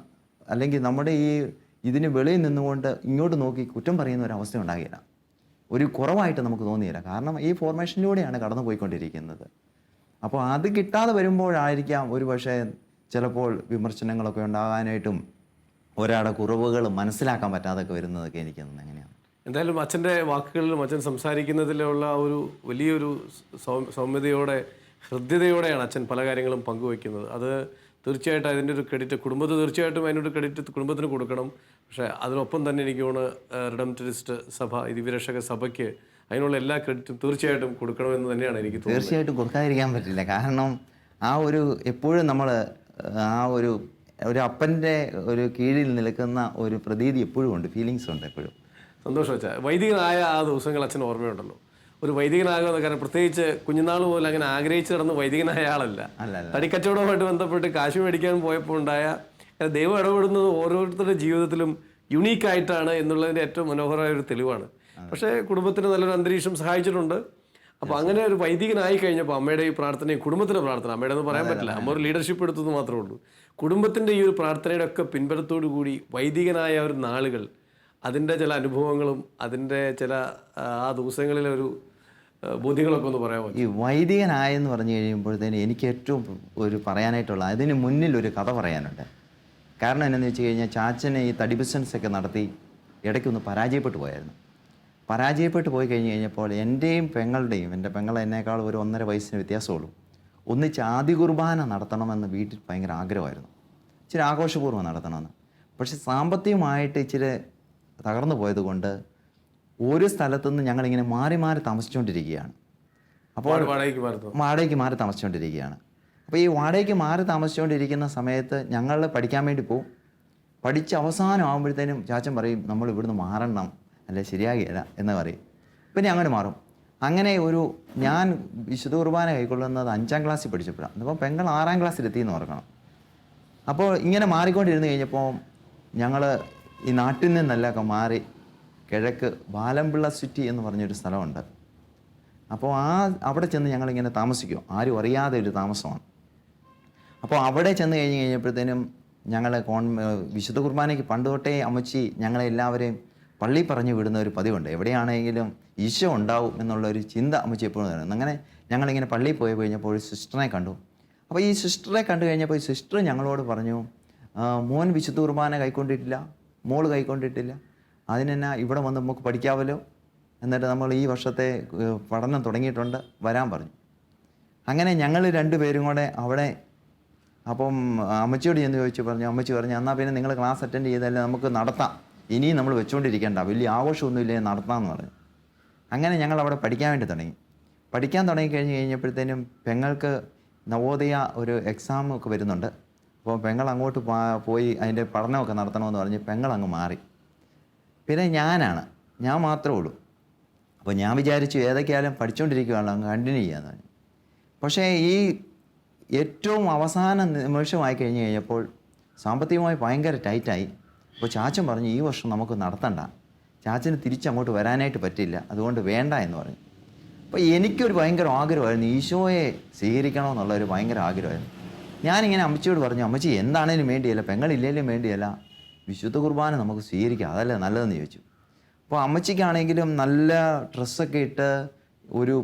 അല്ലെങ്കിൽ നമ്മുടെ ഇതിന് വെളിയിൽ നിന്നുകൊണ്ട് ഇങ്ങോട്ട് നോക്കി കുറ്റം പറയുന്ന ഒരു അവസ്ഥ ഉണ്ടാകില്ല, ഒരു കുറവായിട്ട് നമുക്ക് തോന്നിയില്ല. കാരണം ഈ ഫോർമേഷനിലൂടെയാണ് കടന്നു പോയിക്കൊണ്ടിരിക്കുന്നത്. അപ്പോൾ അത് കിട്ടാതെ വരുമ്പോഴായിരിക്കാം ഒരു പക്ഷേ ചിലപ്പോൾ വിമർശനങ്ങളൊക്കെ ഉണ്ടാകാനായിട്ടും ഒരാളുടെ കുറവുകൾ മനസ്സിലാക്കാൻ പറ്റാതൊക്കെ വരുന്നതൊക്കെ എനിക്ക് തോന്നുന്നത് എങ്ങനെയാണ്. എന്തായാലും അച്ഛൻ്റെ വാക്കുകളിലും അച്ഛൻ സംസാരിക്കുന്നതിലുള്ള ഒരു വലിയൊരു സൗമ്യതയോടെ, ഹൃദ്യതയോടെയാണ് അച്ഛൻ പല കാര്യങ്ങളും പങ്കുവയ്ക്കുന്നത്. അത് തീർച്ചയായിട്ടും അതിൻ്റെ ഒരു ക്രെഡിറ്റ് തീർച്ചയായിട്ടും അതിനൊരു ക്രെഡിറ്റ് കുടുംബത്തിന് കൊടുക്കണം. പക്ഷേ അതിനൊപ്പം തന്നെ എനിക്ക് തോന്നുന്നു റിഡംപ്റ്ററിസ്റ്റ് സഭ, ദിവ്യരക്ഷക സഭയ്ക്ക് അതിനുള്ള എല്ലാ ക്രെഡിറ്റും തീർച്ചയായിട്ടും കൊടുക്കണമെന്ന് തന്നെയാണ് എനിക്ക് തോന്നുന്നത്. തീർച്ചയായിട്ടും കൊടുക്കാതിരിക്കാൻ പറ്റില്ല. കാരണം എപ്പോഴും നമ്മൾ ഒരു അപ്പൻ്റെ ഒരു കീഴിൽ നിൽക്കുന്ന ഒരു പ്രതീതി എപ്പോഴും ഉണ്ട്, ഫീലിങ്സ് ഉണ്ട് എപ്പോഴും. സന്തോഷം വെച്ചാൽ വൈദികനായ ആ ദിവസങ്ങൾ അച്ഛൻ ഓർമ്മയുണ്ടല്ലോ. ഒരു വൈദികനാകുന്ന കാരണം പ്രത്യേകിച്ച് കുഞ്ഞുനാൾ മുതൽ അങ്ങനെ ആഗ്രഹിച്ച് നടന്ന് വൈദികനായ ആളല്ല. തടിക്കച്ചവടവുമായിട്ട് ബന്ധപ്പെട്ട് കാശ് മേടിക്കാൻ പോയപ്പോൾ ഉണ്ടായ ദൈവം ഇടപെടുന്നത് ഓരോരുത്തരുടെ ജീവിതത്തിലും യുണീക്കായിട്ടാണ് എന്നുള്ളതിൻ്റെ ഏറ്റവും മനോഹരമായ ഒരു തെളിവാണ്. പക്ഷേ കുടുംബത്തിന് നല്ലൊരു അന്തരീക്ഷം സഹായിച്ചിട്ടുണ്ട്. അപ്പോൾ അങ്ങനെ ഒരു വൈദികനായി കഴിഞ്ഞപ്പോൾ അമ്മയുടെ ഈ പ്രാർത്ഥനയും കുടുംബത്തിൻ്റെ പ്രാർത്ഥന, അമ്മയുടെ ഒന്നും പറയാൻ പറ്റില്ല, അമ്മ ഒരു ലീഡർഷിപ്പ് എടുത്തെന്ന് മാത്രമേ ഉള്ളൂ. കുടുംബത്തിൻ്റെ ഈ ഒരു പ്രാർത്ഥനയുടെ ഒക്കെ പിൻബലത്തോടു കൂടി വൈദികനായ ഒരു നാളുകൾ, അതിൻ്റെ ചില അനുഭവങ്ങളും അതിൻ്റെ ചില ആ ദിവസങ്ങളിലെ ഒരു ബോധ്യങ്ങളൊക്കെ ഒന്ന് പറയാമോ? ഈ വൈദികനായെന്ന് പറഞ്ഞു കഴിയുമ്പോഴത്തേന് എനിക്ക് ഏറ്റവും ഒരു പറയാനായിട്ടുള്ള, അതിന് മുന്നിൽ ഒരു കഥ പറയാനുണ്ട്. കാരണം എന്താണെന്ന് വെച്ച് കഴിഞ്ഞാൽ ചാച്ചനെ ഈ തടി ബിസിനസ്സൊക്കെ നടത്തി ഇടയ്ക്കൊന്ന് പരാജയപ്പെട്ടു പോയായിരുന്നു. പരാജയപ്പെട്ടു പോയി കഴിഞ്ഞപ്പോൾ എൻ്റെയും പെങ്ങളുടെയും, എൻ്റെ പെങ്ങൾ എന്നേക്കാൾ ഒരു 1.5 വയസ്സിന് വ്യത്യാസമുള്ളൂ, ഒന്നിച്ച് ആദ്യ കുർബാന നടത്തണമെന്ന് വീട്ടിൽ ഭയങ്കര ആഗ്രഹമായിരുന്നു. ഇച്ചിരി ആഘോഷപൂർവ്വം നടത്തണമെന്ന്. പക്ഷെ സാമ്പത്തികമായിട്ട് ഇച്ചിരി തകർന്നു പോയതുകൊണ്ട് ഒരു സ്ഥലത്തുനിന്ന് ഞങ്ങളിങ്ങനെ മാറി മാറി താമസിച്ചുകൊണ്ടിരിക്കുകയാണ്. അപ്പോൾ വാടകയ്ക്ക് മാറി താമസിച്ചുകൊണ്ടിരിക്കുകയാണ്. അപ്പോൾ ഈ വാടകയ്ക്ക് മാറി താമസിച്ചുകൊണ്ടിരിക്കുന്ന സമയത്ത് ഞങ്ങൾ പഠിക്കാൻ വേണ്ടി പോവും. പഠിച്ച് അവസാനം ആകുമ്പോഴത്തേനും ചാച്ചൻ പറയും നമ്മൾ ഇവിടുന്ന് മാറണം, അല്ലെ ശരിയാകില്ല എന്ന് പറയും. പിന്നെ അങ്ങനെ മാറും. അങ്ങനെ ഞാൻ വിശുദ്ധ കുർബാന കൈക്കൊള്ളുന്നത് 5ാം ക്ലാസ്സിൽ പഠിച്ചപ്പോഴാണ്. അപ്പോൾ പെങ്ങൾ 6ാം ക്ലാസ്സിലെത്തിയെന്ന് ഓർക്കണം. അപ്പോൾ ഇങ്ങനെ മാറിക്കൊണ്ടിരുന്ന് കഴിഞ്ഞപ്പോൾ ഞങ്ങൾ ഈ നാട്ടിൽ നിന്നല്ലൊക്കെ മാറി കിഴക്ക് വാലമ്പിള്ള സിറ്റി എന്ന് പറഞ്ഞൊരു സ്ഥലമുണ്ട്. അപ്പോൾ അവിടെ ചെന്ന് ഞങ്ങളിങ്ങനെ താമസിക്കും, ആരും അറിയാതെ ഒരു താമസമാണ്. അപ്പോൾ അവിടെ ചെന്ന് കഴിഞ്ഞപ്പോഴത്തേനും ഞങ്ങൾ വിശുദ്ധ കുർബാനയ്ക്ക് പണ്ട് തൊട്ടേ അമ്മച്ചി ഞങ്ങളെല്ലാവരെയും പള്ളി പറഞ്ഞു വിടുന്ന ഒരു പതിവുണ്ട്. എവിടെയാണെങ്കിലും ഈശോ ഉണ്ടാവും എന്നുള്ളൊരു ചിന്ത അമ്മച്ചി എപ്പോഴും തരുന്നു. അങ്ങനെ ഞങ്ങളിങ്ങനെ പള്ളിയിൽ പോയി കഴിഞ്ഞപ്പോൾ ഒരു സിസ്റ്ററിനെ കണ്ടു. അപ്പോൾ ഈ സിസ്റ്ററെ കണ്ടു കഴിഞ്ഞപ്പോൾ ഈ സിസ്റ്റർ ഞങ്ങളോട് പറഞ്ഞു, മോൻ വിശുദ്ധ കുർബാന കൈക്കൊണ്ടിട്ടില്ല, മോള് കൈക്കൊണ്ടിട്ടില്ല, അതിനെന്നാ ഇവിടെ വന്ന് നമുക്ക് പഠിക്കാമല്ലോ, എന്നിട്ട് നമ്മൾ ഈ വർഷത്തെ പഠനം തുടങ്ങിയിട്ടുണ്ട്, വരാൻ പറഞ്ഞു. അങ്ങനെ ഞങ്ങൾ 2 പേരും കൂടെ അവിടെ, അപ്പം അമ്മച്ചിയോട് ചെന്ന് പറഞ്ഞു. അമ്മച്ചി പറഞ്ഞു എന്നാൽ പിന്നെ നിങ്ങൾ ക്ലാസ് അറ്റൻഡ് ചെയ്തല്ലേ, നമുക്ക് നടത്താം, ഇനിയും നമ്മൾ വെച്ചുകൊണ്ടിരിക്കേണ്ട, വലിയ ആഘോഷമൊന്നുമില്ലേ, നടത്താമെന്ന് പറഞ്ഞു. അങ്ങനെ ഞങ്ങൾ അവിടെ പഠിക്കാൻ വേണ്ടി തുടങ്ങി. പഠിക്കാൻ കഴിഞ്ഞപ്പോഴത്തേനും പെങ്ങൾക്ക് നവോദയ ഒരു എക്സാം ഒക്കെ വരുന്നുണ്ട്. അപ്പോൾ പെങ്ങൾ അങ്ങോട്ട് പോയി അതിൻ്റെ പഠനമൊക്കെ നടത്തണമെന്ന് പറഞ്ഞ് പെങ്ങളങ്ങ് മാറി. പിന്നെ ഞാൻ മാത്രമേ ഉള്ളൂ. അപ്പോൾ ഞാൻ വിചാരിച്ചു ഏതൊക്കെയായാലും പഠിച്ചുകൊണ്ടിരിക്കുകയാണല്ലോ, അങ്ങ് കണ്ടിന്യൂ ചെയ്യാമെന്ന് പറഞ്ഞു. പക്ഷേ ഈ ഏറ്റവും അവസാന നിമിഷമായി കഴിഞ്ഞപ്പോൾ സാമ്പത്തികമായി ഭയങ്കര ടൈറ്റായി. അപ്പോൾ ചാച്ചൻ പറഞ്ഞു ഈ വർഷം നമുക്ക് നടത്തണ്ട, ചാച്ചന് തിരിച്ചങ്ങോട്ട് വരാനായിട്ട് പറ്റില്ല, അതുകൊണ്ട് വേണ്ട എന്ന് പറഞ്ഞു. അപ്പോൾ എനിക്കൊരു ഭയങ്കര ആഗ്രഹമായിരുന്നു, ഈശോയെ സ്വീകരിക്കണമെന്നുള്ളൊരു ഭയങ്കര ആഗ്രഹമായിരുന്നു. ഞാനിങ്ങനെ അമ്മച്ചിയോട് പറഞ്ഞു, അമ്മച്ചി എന്താണേലും വേണ്ടിയല്ല, പെങ്ങളില്ലേലും വേണ്ടിയല്ല, വിശുദ്ധ കുർബാന നമുക്ക് സ്വീകരിക്കാം, അതല്ലേ നല്ലതെന്ന് ചോദിച്ചു. അപ്പോൾ അമ്മച്ചിക്കാണെങ്കിലും നല്ല ഡ്രസ്സൊക്കെ ഇട്ട്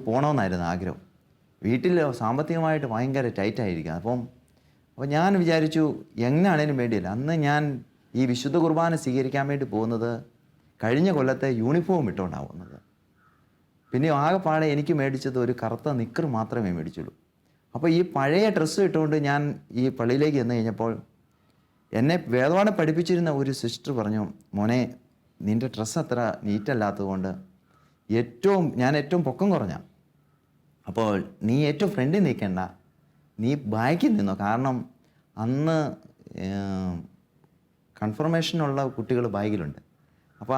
പോകണമെന്നായിരുന്നു ആഗ്രഹം. വീട്ടിൽ സാമ്പത്തികമായിട്ട് ഭയങ്കര ടൈറ്റായിരിക്കുക. അപ്പോൾ ഞാൻ വിചാരിച്ചു എങ്ങനെയാണേലും വേണ്ടിയില്ല. അന്ന് ഞാൻ ഈ വിശുദ്ധ കുർബാന സ്വീകരിക്കാൻ വേണ്ടി പോകുന്നത് കഴിഞ്ഞ കൊല്ലത്തെ യൂണിഫോം ഇട്ടുകൊണ്ടാണ് പോകുന്നത്. പിന്നെ ആകെപ്പാടെ എനിക്ക് മേടിച്ചത് ഒരു കറുത്ത നിക്കർ മാത്രമേ മേടിച്ചുള്ളൂ. അപ്പോൾ ഈ പഴയ ഡ്രസ്സ് ഇട്ടുകൊണ്ട് ഞാൻ ഈ പള്ളിയിലേക്ക് ചെന്ന് കഴിഞ്ഞപ്പോൾ എന്നെ വേദപാഠം പഠിപ്പിച്ചിരുന്ന ഒരു സിസ്റ്റർ പറഞ്ഞു, മോനെ നിൻ്റെ ഡ്രസ്സ് അത്ര നീറ്റല്ലാത്തതുകൊണ്ട് ഞാൻ ഏറ്റവും പൊക്കം കുറഞ്ഞ, അപ്പോൾ നീ ഏറ്റവും ഫ്രണ്ടിൽ നിൽക്കേണ്ട, നീ ബാക്കിൽ നിന്നോ, കാരണം അന്ന് കൺഫർമേഷനുള്ള കുട്ടികൾ ബാഗിലുണ്ട്, അപ്പോൾ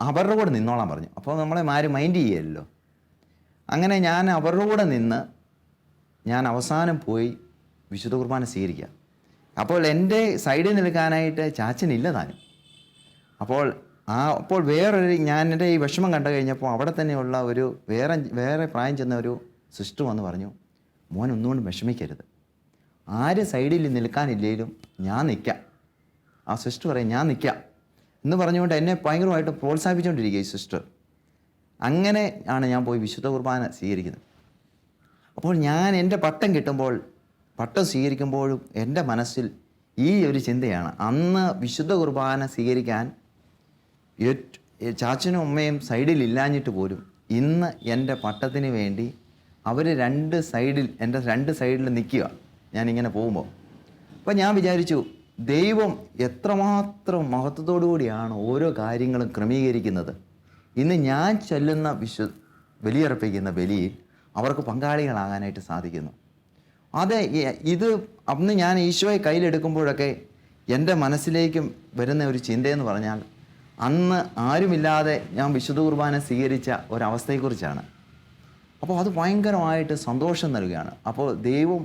അവരുടെ കൂടെ നിന്നോളാൻ പറഞ്ഞു. അപ്പോൾ നമ്മളെ ആരും മൈൻഡ് ചെയ്യല്ലോ. അങ്ങനെ ഞാൻ അവരുടെ കൂടെ നിന്ന് ഞാൻ അവസാനം പോയി വിശുദ്ധ കുർബാന സ്വീകരിക്കുക. അപ്പോൾ എൻ്റെ സൈഡിൽ നിൽക്കാനായിട്ട് ചാച്ചനില്ല താനും. അപ്പോൾ ഞാൻ എൻ്റെ ഈ വിഷമം കണ്ടു കഴിഞ്ഞപ്പോൾ അവിടെ തന്നെയുള്ള ഒരു വേറെ പ്രായം ചെന്ന ഒരു സിസ്റ്റർ വന്ന് പറഞ്ഞു, മോൻ ഒന്നുകൊണ്ടും വിഷമിക്കരുത്, ആര് സൈഡിൽ നിൽക്കാനില്ലേലും ഞാൻ നിൽക്കാം. ആ സിസ്റ്റർ പറയും ഞാൻ നിൽക്കാം എന്ന് പറഞ്ഞുകൊണ്ട് എന്നെ ഭയങ്കരമായിട്ട് പ്രോത്സാഹിപ്പിച്ചുകൊണ്ടിരിക്കുക ഈ സിസ്റ്റർ. അങ്ങനെ ആണ് ഞാൻ പോയി വിശുദ്ധ കുർബാന സ്വീകരിക്കുന്നത്. അപ്പോൾ ഞാൻ എൻ്റെ പട്ടം സ്വീകരിക്കുമ്പോഴും എൻ്റെ മനസ്സിൽ ഈ ഒരു ചിന്തയാണ്, അന്ന് വിശുദ്ധ കുർബാന സ്വീകരിക്കാൻ ചാച്ചനും അമ്മയും സൈഡിൽ ഇല്ലാഞ്ഞിട്ട് പോലും ഇന്ന് എൻ്റെ പട്ടത്തിന് വേണ്ടി അവർ എൻ്റെ രണ്ട് സൈഡിൽ നിൽക്കുക ഞാനിങ്ങനെ പോകുമ്പോൾ. അപ്പോൾ ഞാൻ വിചാരിച്ചു, ദൈവം എത്രമാത്രം മഹത്വത്തോടു കൂടിയാണ് ഓരോ കാര്യങ്ങളും ക്രമീകരിക്കുന്നത്. ഇന്ന് ഞാൻ ചൊല്ലുന്ന ബലിയർപ്പിക്കുന്ന ബലിയിൽ അവർക്ക് പങ്കാളികളാകാനായിട്ട് സാധിക്കുന്നു. ഇത് അന്ന് ഞാൻ ഈശോയെ കയ്യിലെടുക്കുമ്പോഴൊക്കെ എൻ്റെ മനസ്സിലേക്കും വരുന്ന ഒരു ചിന്തയെന്ന് പറഞ്ഞാൽ, അന്ന് ആരുമില്ലാതെ ഞാൻ വിശുദ്ധ കുർബാന സ്വീകരിച്ച ഒരവസ്ഥയെക്കുറിച്ചാണ്. അപ്പോൾ അത് ഭയങ്കരമായിട്ട് സന്തോഷം നൽകുകയാണ്. അപ്പോൾ ദൈവം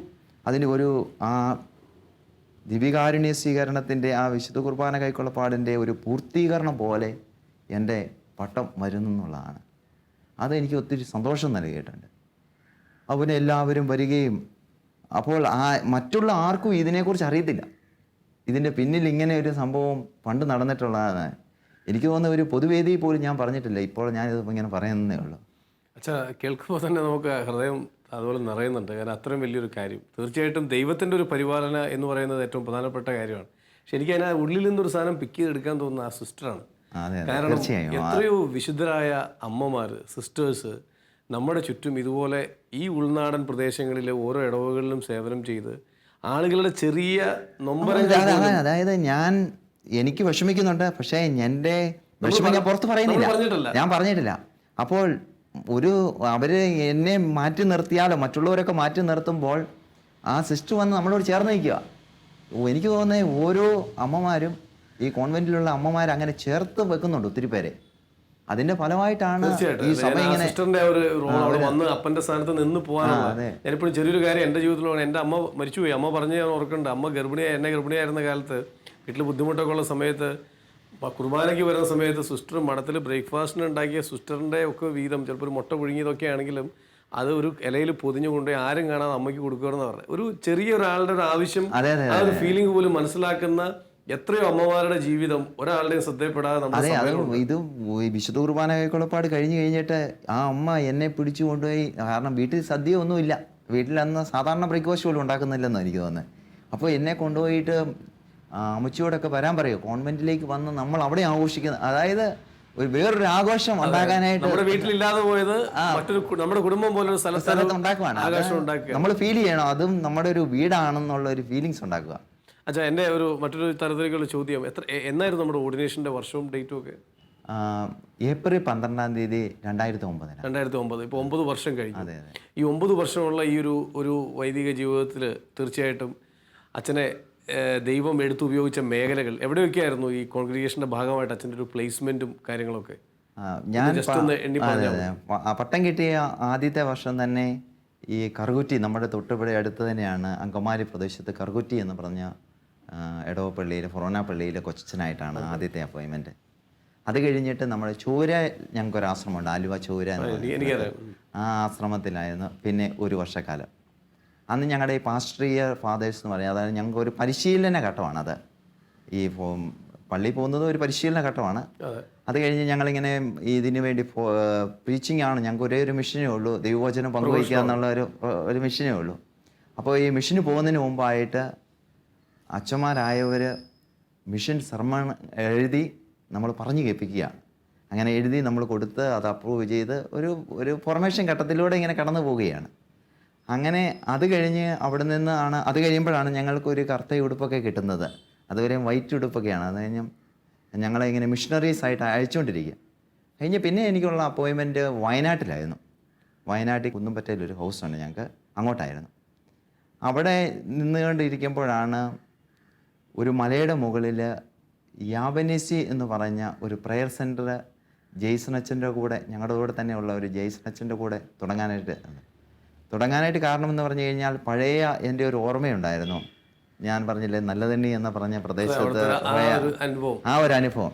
അതിൻ്റെ ആ ദിവ്യകാരുണ്യ സ്വീകരണത്തിൻ്റെ ആ വിശുദ്ധ കുർബാന കൈക്കൊള്ളപ്പാടിൻ്റെ ഒരു പൂർത്തീകരണം പോലെ എൻ്റെ പട്ടം വരുന്നെന്നുള്ളതാണ്. അതെനിക്ക് ഒത്തിരി സന്തോഷം നൽകിയിട്ടുണ്ട്. അവന് എല്ലാവരും വരികയും, അപ്പോൾ മറ്റുള്ള ആർക്കും ഇതിനെക്കുറിച്ച് അറിയത്തില്ല, ഇതിൻ്റെ പിന്നിൽ ഇങ്ങനെ ഒരു സംഭവം പണ്ട് നടന്നിട്ടുള്ളതാണ്. എനിക്ക് തോന്നുന്ന ഒരു പൊതുവേദിയിൽ പോലും ഞാൻ പറഞ്ഞിട്ടില്ല, ഇപ്പോൾ ഞാനിത് ഇങ്ങനെ പറയുന്നതേ ഉള്ളൂ. അച്ഛാ, കേൾക്കുമ്പോൾ തന്നെ നമുക്ക് ഹൃദയം അതുപോലെ നിറയുന്നുണ്ട്. കാരണം അത്രയും വലിയൊരു കാര്യം, തീർച്ചയായിട്ടും ദൈവത്തിൻ്റെ ഒരു പരിപാലന എന്ന് പറയുന്നത് ഏറ്റവും പ്രധാനപ്പെട്ട കാര്യമാണ്. പക്ഷെ എനിക്ക് അതിന് ഉള്ളിൽ നിന്നൊരു സാധനം പിക്ക് ചെയ്തെടുക്കാൻ തോന്നുന്ന ആ സിസ്റ്ററാണ്. കാരണം എത്രയോ വിശുദ്ധരായ അമ്മമാർ, സിസ്റ്റേഴ്സ് നമ്മുടെ ചുറ്റും ഇതുപോലെ ഈ ഉൾനാടൻ പ്രദേശങ്ങളിലെ ഓരോ ഇടവകളിലും സേവനം ചെയ്ത് ആളുകളുടെ ചെറിയ നൊമ്പരങ്ങൾ, അതായത് എനിക്ക് വിഷമിക്കുന്നുണ്ട്, പക്ഷേ എൻ്റെ വിഷമം ഞാൻ പുറത്ത് ഞാൻ പറഞ്ഞിട്ടില്ല. അപ്പോൾ അവർ എന്നെ മാറ്റി നിർത്തിയാലോ, മറ്റുള്ളവരൊക്കെ മാറ്റി നിർത്തുമ്പോൾ ആ സിസ്റ്റർ വന്ന് നമ്മളോട് ചേർന്ന് നിൽക്കുക. എനിക്ക് തോന്നുന്നത് ഓരോ അമ്മമാരും ഈ കോൺവെന്റിലുള്ള അമ്മമാർ അങ്ങനെ ചേർത്ത് വെക്കുന്നുണ്ട് ഒത്തിരി പേരെ. അതിന്റെ ഫലമായിട്ടാണ് ഈ സഭ ഇങ്ങനെ അപ്പന്റെ സ്ഥാനത്ത് നിന്ന് പോകാനുള്ള. ഞാനിപ്പോഴും ചെറിയൊരു കാര്യം എൻ്റെ ജീവിതത്തിലാണ്. എൻ്റെ അമ്മ മരിച്ചുപോയി. അമ്മ പറഞ്ഞ് ഞാൻ ഓർക്കുന്നുണ്ട്, അമ്മ എന്നെ ഗർഭിണിയായിരുന്ന കാലത്ത് വീട്ടിൽ ബുദ്ധിമുട്ടൊക്കെ ഉള്ള സമയത്ത് കുർബാനയ്ക്ക് വരുന്ന സമയത്ത് സിസ്റ്റർ മഠത്തിൽ ബ്രേക്ക്ഫാസ്റ്റിന് ഉണ്ടാക്കിയ സിസ്റ്ററിൻ്റെ ഒക്കെ വീതം, ചിലപ്പോൾ ഒരു മുട്ട പുഴുങ്ങിയതൊക്കെ ആണെങ്കിലും അത് ഒരു ഇലയിൽ പൊതിഞ്ഞു കൊണ്ടുപോയി ആരും കാണാതെ അമ്മയ്ക്ക് കൊടുക്കുകയെന്ന് പറഞ്ഞത് ഒരു ചെറിയൊരാളുടെ ഒരു ആവശ്യം, ആ ഒരു ഫീലിംഗ് പോലും മനസ്സിലാക്കുന്ന എത്രയോ അമ്മമാരുടെ ജീവിതം ഒരാളുടെയും ശ്രദ്ധയപ്പെടാതെ ഇത് വിശുദ്ധ കുർബാന കൈക്കൊള്ളപ്പാട് കഴിഞ്ഞിട്ട് ആ അമ്മ എന്നെ പിടിച്ചു കൊണ്ടുപോയി. കാരണം വീട്ടിൽ സദ്യ ഒന്നുമില്ല, വീട്ടിൽ അന്ന് സാധാരണ ബ്രേക്ക്ഫാസ്റ്റ് പോലും ഉണ്ടാക്കുന്നില്ലെന്ന് എനിക്ക് തോന്നുന്നത്. അപ്പോൾ എന്നെ കൊണ്ടുപോയിട്ട് അമ്മച്ചിയോടൊക്കെ വരാൻ പറയുമോ, കോൺവെന്റിലേക്ക് വന്ന് നമ്മൾ അവിടെ ആഘോഷിക്കുന്നത്, അതായത് വേറൊരു ആഘോഷം ഉണ്ടാക്കാനായിട്ട് നമ്മുടെ വീട്ടിലില്ലാതെ പോയത് നമ്മുടെ കുടുംബം പോലെ സ്ഥലത്ത് ഉണ്ടാക്കുവാണ്. നമ്മൾ ഫീൽ ചെയ്യണം അതും നമ്മുടെ ഒരു വീടാണെന്നുള്ള ഒരു ഫീലിങ്സ് ഉണ്ടാക്കുക. അച്ഛാ, എൻ്റെ മറ്റൊരു തരത്തിലേക്കുള്ള ചോദ്യം, എന്നായിരുന്നു നമ്മുടെ ഓർഡിനേഷൻ്റെ വർഷവും ഡേറ്റും ഒക്കെ? ഏപ്രിൽ 12 തീയതി 2009. ഇപ്പോൾ 9 വർഷം കഴിഞ്ഞു. ഈ 9 വർഷമുള്ള ഈ ഒരു വൈദിക ജീവിതത്തിൽ തീർച്ചയായിട്ടും അച്ഛനെ ദൈവം എടുത്തുപയോഗിച്ച മേഖലകൾ എവിടെയൊക്കെയായിരുന്നു? ഈ കോൺഗ്രിഗേഷൻ്റെ ഭാഗമായിട്ട് അച്ഛൻ്റെ ഒരു പ്ലേസ്മെൻറ്റും കാര്യങ്ങളൊക്കെ ഞാൻ പട്ടം കിട്ടിയ ആദ്യത്തെ വർഷം തന്നെ ഈ കറുകുറ്റി, നമ്മുടെ തൊട്ടുപടി അടുത്ത് തന്നെയാണ് അങ്കമാലി പ്രദേശത്ത് കറുകുറ്റി എന്ന് പറഞ്ഞ എടവപ്പള്ളിയിൽ ഫൊറോന പള്ളിയിൽ കൊച്ചനായിട്ടാണ് ആദ്യത്തെ അപ്പോയിൻമെൻറ്റ്. അത് കഴിഞ്ഞിട്ട് നമ്മുടെ ചൂര, ഞങ്ങൾക്കൊരു ആശ്രമമുണ്ട്, ആലുവ ചൂര, ആ ആശ്രമത്തിലായിരുന്നു പിന്നെ ഒരു വർഷക്കാലം. അന്ന് ഞങ്ങളുടെ ഈ പാസ്റ്ററിയ ഫാദേഴ്സ് എന്ന് പറയുന്നത്, അതായത് ഞങ്ങൾക്ക് ഒരു പരിശീലന ഘട്ടമാണത്. ഈ പള്ളിയിൽ പോകുന്നത് ഒരു പരിശീലന ഘട്ടമാണ്. അത് കഴിഞ്ഞ് ഞങ്ങളിങ്ങനെ ഇതിനു വേണ്ടി പ്രീച്ചിങ് ആണ്, ഞങ്ങൾക്ക് ഒരേ ഒരു മിഷനേ ഉള്ളൂ, ദൈവവചനം പങ്കുവയ്ക്കുക എന്നുള്ള ഒരു മിഷനേ ഉള്ളൂ. അപ്പോൾ ഈ മിഷന് പോകുന്നതിന് മുമ്പായിട്ട് അച്ഛന്മാരായവർ മിഷൻ സർമൺ എഴുതി നമ്മൾ പറഞ്ഞു കേൾപ്പിക്കുകയാണ്. അങ്ങനെ എഴുതി നമ്മൾ കൊടുത്ത് അത് അപ്രൂവ് ചെയ്ത് ഒരു ഫോർമേഷൻ ഘട്ടത്തിലൂടെ ഇങ്ങനെ കടന്നു പോവുകയാണ്. അങ്ങനെ അത് കഴിഞ്ഞ് അവിടെ നിന്നാണ് അത് കഴിയുമ്പോഴാണ് ഞങ്ങൾക്കൊരു കറുത്ത ഉടുപ്പൊക്കെ കിട്ടുന്നത്. അതുവരെ വൈറ്റ് ഉടുപ്പൊക്കെയാണ്. അത് കഴിഞ്ഞ് ഞങ്ങളെ ഇങ്ങനെ മിഷണറീസ് ആയിട്ട് അയച്ചുകൊണ്ടിരിക്കുക. കഴിഞ്ഞ് പിന്നെ എനിക്കുള്ള അപ്പോയിൻമെൻറ്റ് വയനാട്ടിലായിരുന്നു. വയനാട്ടിൽ കുന്നുംപറ്റയിലൊരു ഹൗസുണ്ട് ഞങ്ങൾക്ക്, അങ്ങോട്ടായിരുന്നു. അവിടെ നിന്നുകൊണ്ടിരിക്കുമ്പോഴാണ് ഒരു മലയുടെ മുകളിൽ യാബനേസി എന്ന് പറഞ്ഞ ഒരു പ്രെയർ സെൻറ്റർ ജെയ്സൺ അച്ഛൻ്റെ കൂടെ, ഞങ്ങളുടെ കൂടെ തന്നെയുള്ള ഒരു ജെയ്സൺ അച്ഛൻ്റെ കൂടെ തുടങ്ങാനായിട്ട് കാരണമെന്ന് പറഞ്ഞു കഴിഞ്ഞാൽ പഴയ എൻ്റെ ഒരു ഓർമ്മയുണ്ടായിരുന്നു. ഞാൻ പറഞ്ഞില്ലേ നല്ലതണ്ണി എന്ന് പറഞ്ഞ പ്രദേശത്ത് ആ ഒരു അനുഭവം.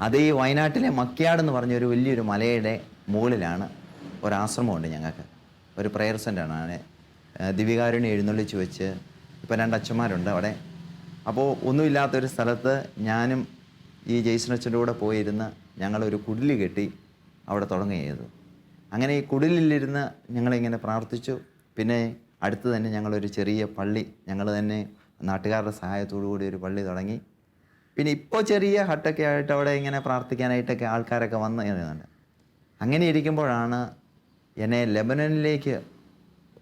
അത് ഈ വയനാട്ടിലെ മക്യാട് എന്ന് പറഞ്ഞ ഒരു വലിയൊരു മലയുടെ മുകളിലാണ് ഒരാശ്രമമുണ്ട് ഞങ്ങൾക്ക്, ഒരു പ്രെയർ സെൻ്ററാണ്. ദിവികാരുണ്യം എഴുന്നള്ളിച്ച് വെച്ച് ഇപ്പോൾ 2 അച്ഛന്മാരുണ്ട് അവിടെ. അപ്പോൾ ഒന്നുമില്ലാത്തൊരു സ്ഥലത്ത് ഞാനും ഈ ജെയ്സൺ അച്ഛൻ്റെ കൂടെ പോയിരുന്ന് ഞങ്ങളൊരു കുടില് കെട്ടി അവിടെ തുടങ്ങുകയത്. അങ്ങനെ ഈ കുടിലിരുന്ന് ഞങ്ങളിങ്ങനെ പ്രാർത്ഥിച്ചു. പിന്നെ അടുത്ത് തന്നെ ഞങ്ങളൊരു ചെറിയ പള്ളി, ഞങ്ങൾ തന്നെ നാട്ടുകാരുടെ സഹായത്തോടു കൂടി ഒരു പള്ളി തുടങ്ങി. പിന്നെ ഇപ്പോൾ ചെറിയ ഹട്ടൊക്കെ ആയിട്ട് അവിടെ ഇങ്ങനെ പ്രാർത്ഥിക്കാനായിട്ടൊക്കെ ആൾക്കാരൊക്കെ വന്നിരുന്നുണ്ട്. അങ്ങനെ ഇരിക്കുമ്പോഴാണ് എന്നെ ലെബനനിലേക്ക്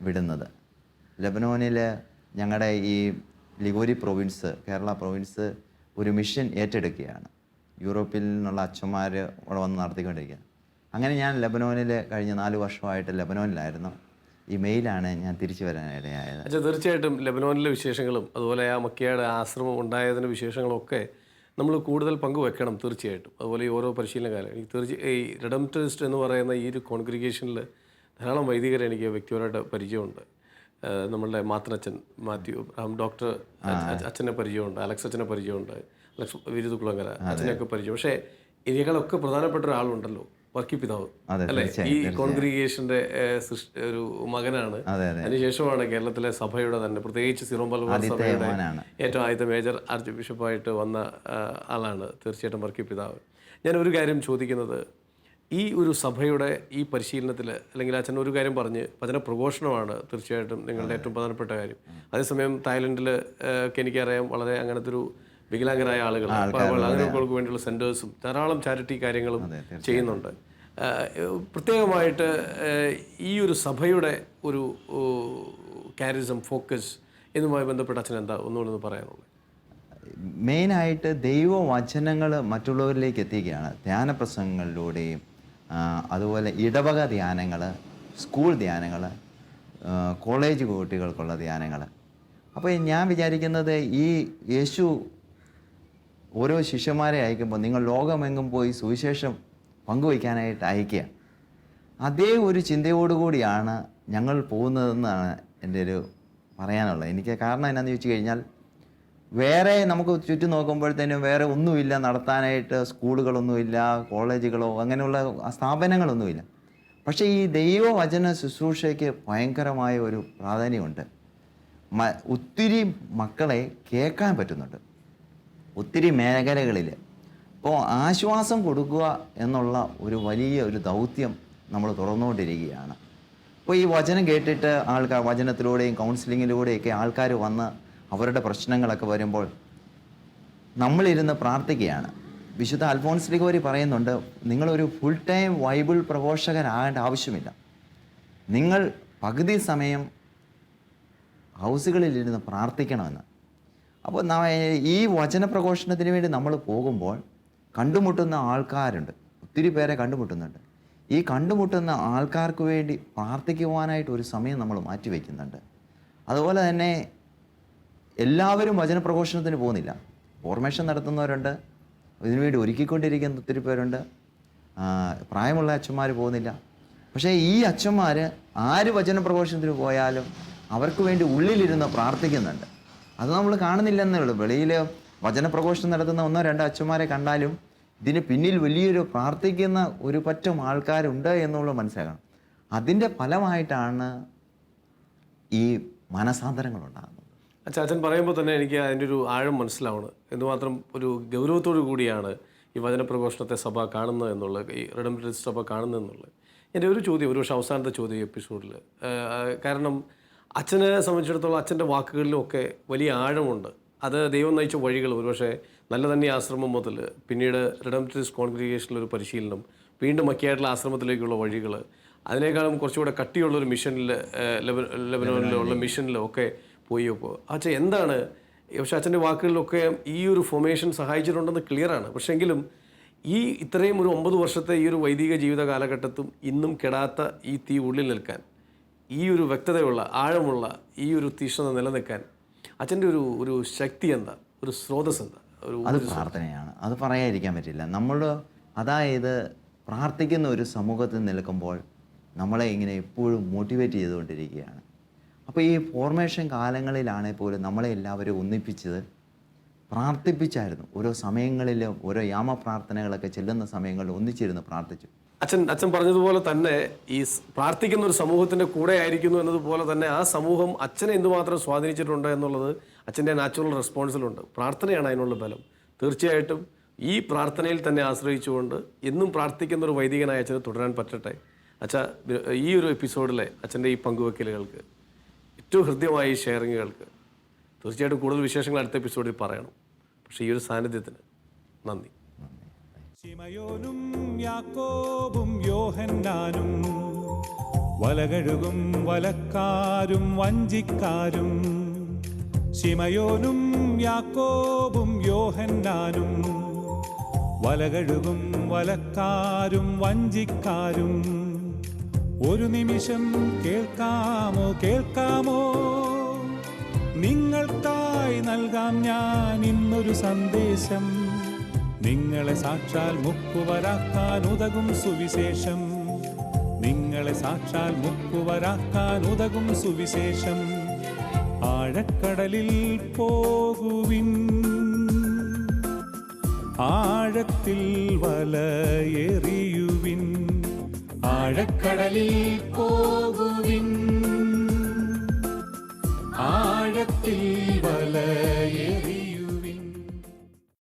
വിടുന്നത്. ലെബനോനിൽ ഞങ്ങളുടെ ഈ ലിഗോരി പ്രൊവിൻസ്, കേരള പ്രൊവിൻസ് ഒരു മിഷൻ ഏറ്റെടുക്കുകയാണ്. യൂറോപ്പിൽ നിന്നുള്ള അച്ഛന്മാർ അവിടെ വന്ന് നടത്തിക്കൊണ്ടിരിക്കുകയാണ്. അങ്ങനെ ഞാൻ ലെബനോനിൽ കഴിഞ്ഞ 4 വർഷമായിട്ട് ലെബനോനിലായിരുന്നു. ഈ മെയിലാണ് ഞാൻ തിരിച്ചു വരാനിടയായത്. അച്ഛാ, തീർച്ചയായിട്ടും ലെബനോനിലെ വിശേഷങ്ങളും അതുപോലെ ആ മക്കയുടെ ആശ്രമം ഉണ്ടായതിൻ്റെ വിശേഷങ്ങളൊക്കെ നമ്മൾ കൂടുതൽ പങ്കുവെക്കണം തീർച്ചയായിട്ടും. അതുപോലെ ഈ ഓരോ പരിശീലന കാലം ഈ റിഡംപ്റ്ററിസ്റ്റ് എന്ന് പറയുന്ന ഈ ഒരു കോൺഗ്രിഗേഷനിൽ ധാരാളം വൈദികരെ എനിക്ക് വ്യക്തിപരമായിട്ട് പരിചയമുണ്ട്. നമ്മളുടെ മാത്തനച്ഛൻ മാത്യു ഡോക്ടർ അച്ഛനെ പരിചയമുണ്ട്, അലക്സ് അച്ഛനെ പരിചയമുണ്ട്, അലക്സ് വിരുതുകുളങ്ങര അച്ഛനെയൊക്കെ പരിചയം. പക്ഷേ ഇതിനേക്കാളൊക്കെ പ്രധാനപ്പെട്ട ഒരാളുണ്ടല്ലോ, വർക്കി പിതാവ് അല്ലേ, ഈ കോൺഗ്രിഗേഷന്റെ ഒരു മകനാണ്. അതിനുശേഷമാണ് കേരളത്തിലെ സഭയുടെ തന്നെ, പ്രത്യേകിച്ച് സിറോ മലബാർ സഭയുടെ ഏറ്റവും ആദ്യത്തെ മേജർ ആർച്ച് ബിഷപ്പായിട്ട് വന്ന ആളാണ് തീർച്ചയായിട്ടും വർക്കി പിതാവ്. ഞാൻ ഒരു കാര്യം ചോദിക്കുന്നത്, ഈ ഒരു സഭയുടെ ഈ പരിശീലനത്തിൽ, അല്ലെങ്കിൽ അച്ഛൻ ഒരു കാര്യം പറഞ്ഞ്, വചന പ്രഘോഷണമാണ് തീർച്ചയായിട്ടും നിങ്ങളുടെ ഏറ്റവും പ്രധാനപ്പെട്ട കാര്യം. അതേസമയം തായ്ലൻഡിൽ ഒക്കെ എനിക്കറിയാം വളരെ അങ്ങനത്തെ ഒരു വികലാംഗരായ ആളുകൾ, അങ്ങനെയുള്ളവർക്ക് വേണ്ടിയുള്ള സെൻറ്റേഴ്സും ധാരാളം ചാരിറ്റി കാര്യങ്ങളും ചെയ്യുന്നുണ്ട്. പ്രത്യേകമായിട്ട് ഈ ഒരു സഭയുടെ ഒരു കാരിസം, ഫോക്കസ് എന്നുമായി ബന്ധപ്പെട്ട അച്ഛൻ എന്താ ഒന്നുകൂടെ പറയാനുള്ളത്? മെയിനായിട്ട് ദൈവവചനങ്ങൾ മറ്റുള്ളവരിലേക്ക് എത്തിക്കുകയാണ്. ധ്യാനപ്രസംഗങ്ങളിലൂടെയും അതുപോലെ ഇടവക ധ്യാനങ്ങൾ, സ്കൂൾ ധ്യാനങ്ങൾ, കോളേജ് കുട്ടികൾക്കുള്ള ധ്യാനങ്ങൾ. അപ്പോൾ ഞാൻ വിചാരിക്കുന്നത്, ഈ യേശു ഓരോ ശിഷ്യന്മാരെ അയക്കുമ്പോൾ നിങ്ങൾ ലോകമെങ്ങും പോയി സുവിശേഷം പങ്കുവയ്ക്കാനായിട്ട് അയക്കുക, അതേ ഒരു ചിന്തയോടുകൂടിയാണ് ഞങ്ങൾ പോകുന്നതെന്നാണ് എൻ്റെ ഒരു പറയാനുള്ളത്. എനിക്ക് കാരണം എന്നാന്ന് ചോദിച്ചു കഴിഞ്ഞാൽ, വേറെ നമുക്ക് ചുറ്റും നോക്കുമ്പോഴത്തേനും വേറെ ഒന്നുമില്ല നടത്താനായിട്ട്, സ്കൂളുകളൊന്നുമില്ല, കോളേജുകളോ അങ്ങനെയുള്ള സ്ഥാപനങ്ങളൊന്നുമില്ല. പക്ഷേ ഈ ദൈവവചന ശുശ്രൂഷയ്ക്ക് ഭയങ്കരമായ ഒരു പ്രാധാന്യമുണ്ട്. ഒത്തിരി മക്കളെ കേൾക്കാൻ പറ്റുന്നുണ്ട് ഒത്തിരി മേഖലകളിൽ. അപ്പോൾ ആശ്വാസം കൊടുക്കുക എന്നുള്ള ഒരു വലിയ ഒരു ദൗത്യം നമ്മൾ തുറന്നുകൊണ്ടിരിക്കുകയാണ്. അപ്പോൾ ഈ വചനം കേട്ടിട്ട് ആൾക്കാർ, വചനത്തിലൂടെയും കൗൺസിലിങ്ങിലൂടെയൊക്കെ ആൾക്കാർ വന്ന് അവരുടെ പ്രശ്നങ്ങളൊക്കെ വരുമ്പോൾ നമ്മളിരുന്ന് പ്രാർത്ഥിക്കുകയാണ്. വിശുദ്ധ അൽഫോൻസ് ലിഗോരി പറയുന്നുണ്ട്, നിങ്ങളൊരു ഫുൾ ടൈം ബൈബിൾ പ്രഘോഷകനാകേണ്ട ആവശ്യമില്ല. നിങ്ങൾ പകുതി സമയം ഹൗസുകളിലിരുന്ന് പ്രാർത്ഥിക്കണമെന്ന്. അപ്പോൾ ഈ വചന പ്രഘോഷണത്തിന് വേണ്ടി നമ്മൾ പോകുമ്പോൾ കണ്ടുമുട്ടുന്ന ആൾക്കാരുണ്ട്, ഒത്തിരി പേരെ കണ്ടുമുട്ടുന്നുണ്ട്. ഈ കണ്ടുമുട്ടുന്ന ആൾക്കാർക്ക് വേണ്ടി പ്രാർത്ഥിക്കുവാനായിട്ട് ഒരു സമയം നമ്മൾ മാറ്റിവെക്കുന്നുണ്ട്. അതുപോലെ തന്നെ എല്ലാവരും വചനപ്രഘോഷണത്തിന് പോകുന്നില്ല. ഫോർമേഷൻ നടത്തുന്നവരുണ്ട്, ഇതിനുവേണ്ടി ഒരുക്കിക്കൊണ്ടിരിക്കുന്ന ഒത്തിരി പേരുണ്ട്. പ്രായമുള്ള അച്ഛന്മാർ പോകുന്നില്ല. പക്ഷേ ഈ അച്ഛന്മാർ ആര് വചനപ്രഘോഷണത്തിന് പോയാലും അവർക്ക് വേണ്ടി ഉള്ളിലിരുന്ന് പ്രാർത്ഥിക്കുന്നുണ്ട്. അത് നമ്മൾ കാണുന്നില്ലെന്നേ ഉള്ളൂ. വെളിയിൽ വചനപ്രഘോഷണം നടത്തുന്ന 1-2 അച്ഛന്മാരെ കണ്ടാലും ഇതിന് പിന്നിൽ വലിയൊരു പ്രാർത്ഥിക്കുന്ന ഒരു പറ്റം ആൾക്കാരുണ്ട് എന്നുള്ളത് മനസ്സിലാക്കണം. അതിൻ്റെ ഫലമായിട്ടാണ് ഈ മനസാന്തരങ്ങളുണ്ടാകുന്നത്. അച്ഛൻ പറയുമ്പോൾ തന്നെ എനിക്ക് അതിൻ്റെ ഒരു ആഴം മനസ്സിലാവണം. എന്തുമാത്രം ഒരു ഗൗരവത്തോടു കൂടിയാണ് ഈ വചനപ്രഘോഷണത്തെ സഭ കാണുന്നത് എന്നുള്ളത്, ഈ റിഡംപ്റ്ററിസ്റ്റ് സഭ കാണുന്നത് എന്നുള്ളത്. എൻ്റെ ഒരു ചോദ്യം, ഒരു പക്ഷേ അവസാനത്തെ ചോദ്യം ഈ എപ്പിസോഡിൽ, കാരണം അച്ഛനെ സംബന്ധിച്ചിടത്തോളം അച്ഛൻ്റെ വാക്കുകളിലുമൊക്കെ വലിയ ആഴമുണ്ട്. അത് ദൈവം നയിച്ച വഴികൾ, ഒരുപക്ഷെ നല്ല തന്നെ ആശ്രമം മുതൽ പിന്നീട് റിഡംപ്റ്ററിസ്റ്റ് കോൺഗ്രിഗേഷനിലൊരു പരിശീലനം, വീണ്ടും മക്കിയായിട്ടുള്ള ആശ്രമത്തിലേക്കുള്ള വഴികൾ, അതിനേക്കാളും കുറച്ചുകൂടെ കട്ടിയുള്ളൊരു മിഷനിൽ ലെബനോനിലുള്ള മിഷനിലും ഒക്കെ പോയപ്പോൾ അച്ഛൻ എന്താണ്, പക്ഷേ അച്ഛൻ്റെ വാക്കുകളിലൊക്കെ ഈ ഒരു ഫോർമേഷൻ സഹായിച്ചിട്ടുണ്ടെന്ന് ക്ലിയറാണ്. പക്ഷേ എങ്കിലും ഈ ഇത്രയും ഒരു 9 വർഷത്തെ ഈ ഒരു വൈദിക ജീവിത കാലഘട്ടത്തും ഇന്നും കെടാത്ത ഈ തീ ഉള്ളിൽ നിൽക്കാൻ, ഈ ഒരു വ്യക്തതയുള്ള ആഴമുള്ള ഈ ഒരു തീക്ഷ്ണത നിലനിൽക്കാൻ അച്ഛൻ്റെ ഒരു ശക്തി എന്താ, ഒരു സ്രോതസ് എന്താ? അത് പ്രാർത്ഥനയാണ്, അത് പറയാതിരിക്കാൻ പറ്റില്ല. നമ്മൾ അതായത് പ്രാർത്ഥിക്കുന്ന ഒരു സമൂഹത്തിൽ നിൽക്കുമ്പോൾ നമ്മളെ ഇങ്ങനെ എപ്പോഴും മോട്ടിവേറ്റ് ചെയ്തുകൊണ്ടിരിക്കുകയാണ്. അപ്പോൾ ഈ ഫോർമേഷൻ കാലങ്ങളിലാണെങ്കിൽ പോലും നമ്മളെ എല്ലാവരും ഒന്നിപ്പിച്ചത് പ്രാർത്ഥിപ്പിച്ചായിരുന്നു. ഓരോ സമയങ്ങളിൽ ഓരോ യാമപ്രാർത്ഥനകളൊക്കെ ചെല്ലുന്ന സമയങ്ങളിൽ ഒന്നിച്ചിരുന്ന് പ്രാർത്ഥിച്ചു. അച്ഛൻ പറഞ്ഞതുപോലെ തന്നെ ഈ പ്രാർത്ഥിക്കുന്ന ഒരു സമൂഹത്തിൻ്റെ കൂടെ ആയിരിക്കുന്നു എന്നതുപോലെ തന്നെ ആ സമൂഹം അച്ഛനെ എന്തുമാത്രം സ്വാധീനിച്ചിട്ടുണ്ട് എന്നുള്ളത് അച്ഛൻ്റെ നാച്ചുറൽ റെസ്പോൺസിലുണ്ട്. പ്രാർത്ഥനയാണ് അതിനുള്ള ബലം. തീർച്ചയായിട്ടും ഈ പ്രാർത്ഥനയിൽ തന്നെ ആശ്രയിച്ചുകൊണ്ട് എന്നും പ്രാർത്ഥിക്കുന്ന ഒരു വൈദികനായ അച്ഛന് തുടരാൻ പറ്റട്ടെ. ഈ ഒരു എപ്പിസോഡിലെ അച്ഛൻ്റെ ഈ പങ്കുവെക്കലുകൾക്ക്, ഏറ്റവും ഹൃദ്യമായ ഈ ഷെയറിങ്ങുകൾക്ക് തീർച്ചയായിട്ടും കൂടുതൽ വിശേഷങ്ങൾ അടുത്ത എപ്പിസോഡിൽ പറയണം. പക്ഷേ ഈ ഒരു സാന്നിധ്യത്തിന് നന്ദി. ശിമയോനും യാക്കോബും യോഹന്നാനും വലകഴുകും വലക്കാരും വഞ്ചിക്കാരും. ശിമയോനും യാക്കോബും യോഹന്നാനും വലകഴുകും വലക്കാരും വഞ്ചിക്കാരും. ഒരു നിമിഷം കേൾക്കാമോ നിങ്ങൾക്കായി നൽകാം ഞാൻ ഇന്നൊരു സന്ദേശം. നിങ്ങളെ സാക്ഷാൽ മുക്കുവരാക്കാൻ ഉതകും സുവിശേഷം. നിങ്ങളെ സാക്ഷാൽ മുക്കുവരാക്കാൻ ഉതകും സുവിശേഷം. ആഴക്കടലിൽ പോകുവിൻ, ആഴത്തിൽ വലയെറിയുവിൻ. ആഴക്കടലിൽ പോകുവിൻ,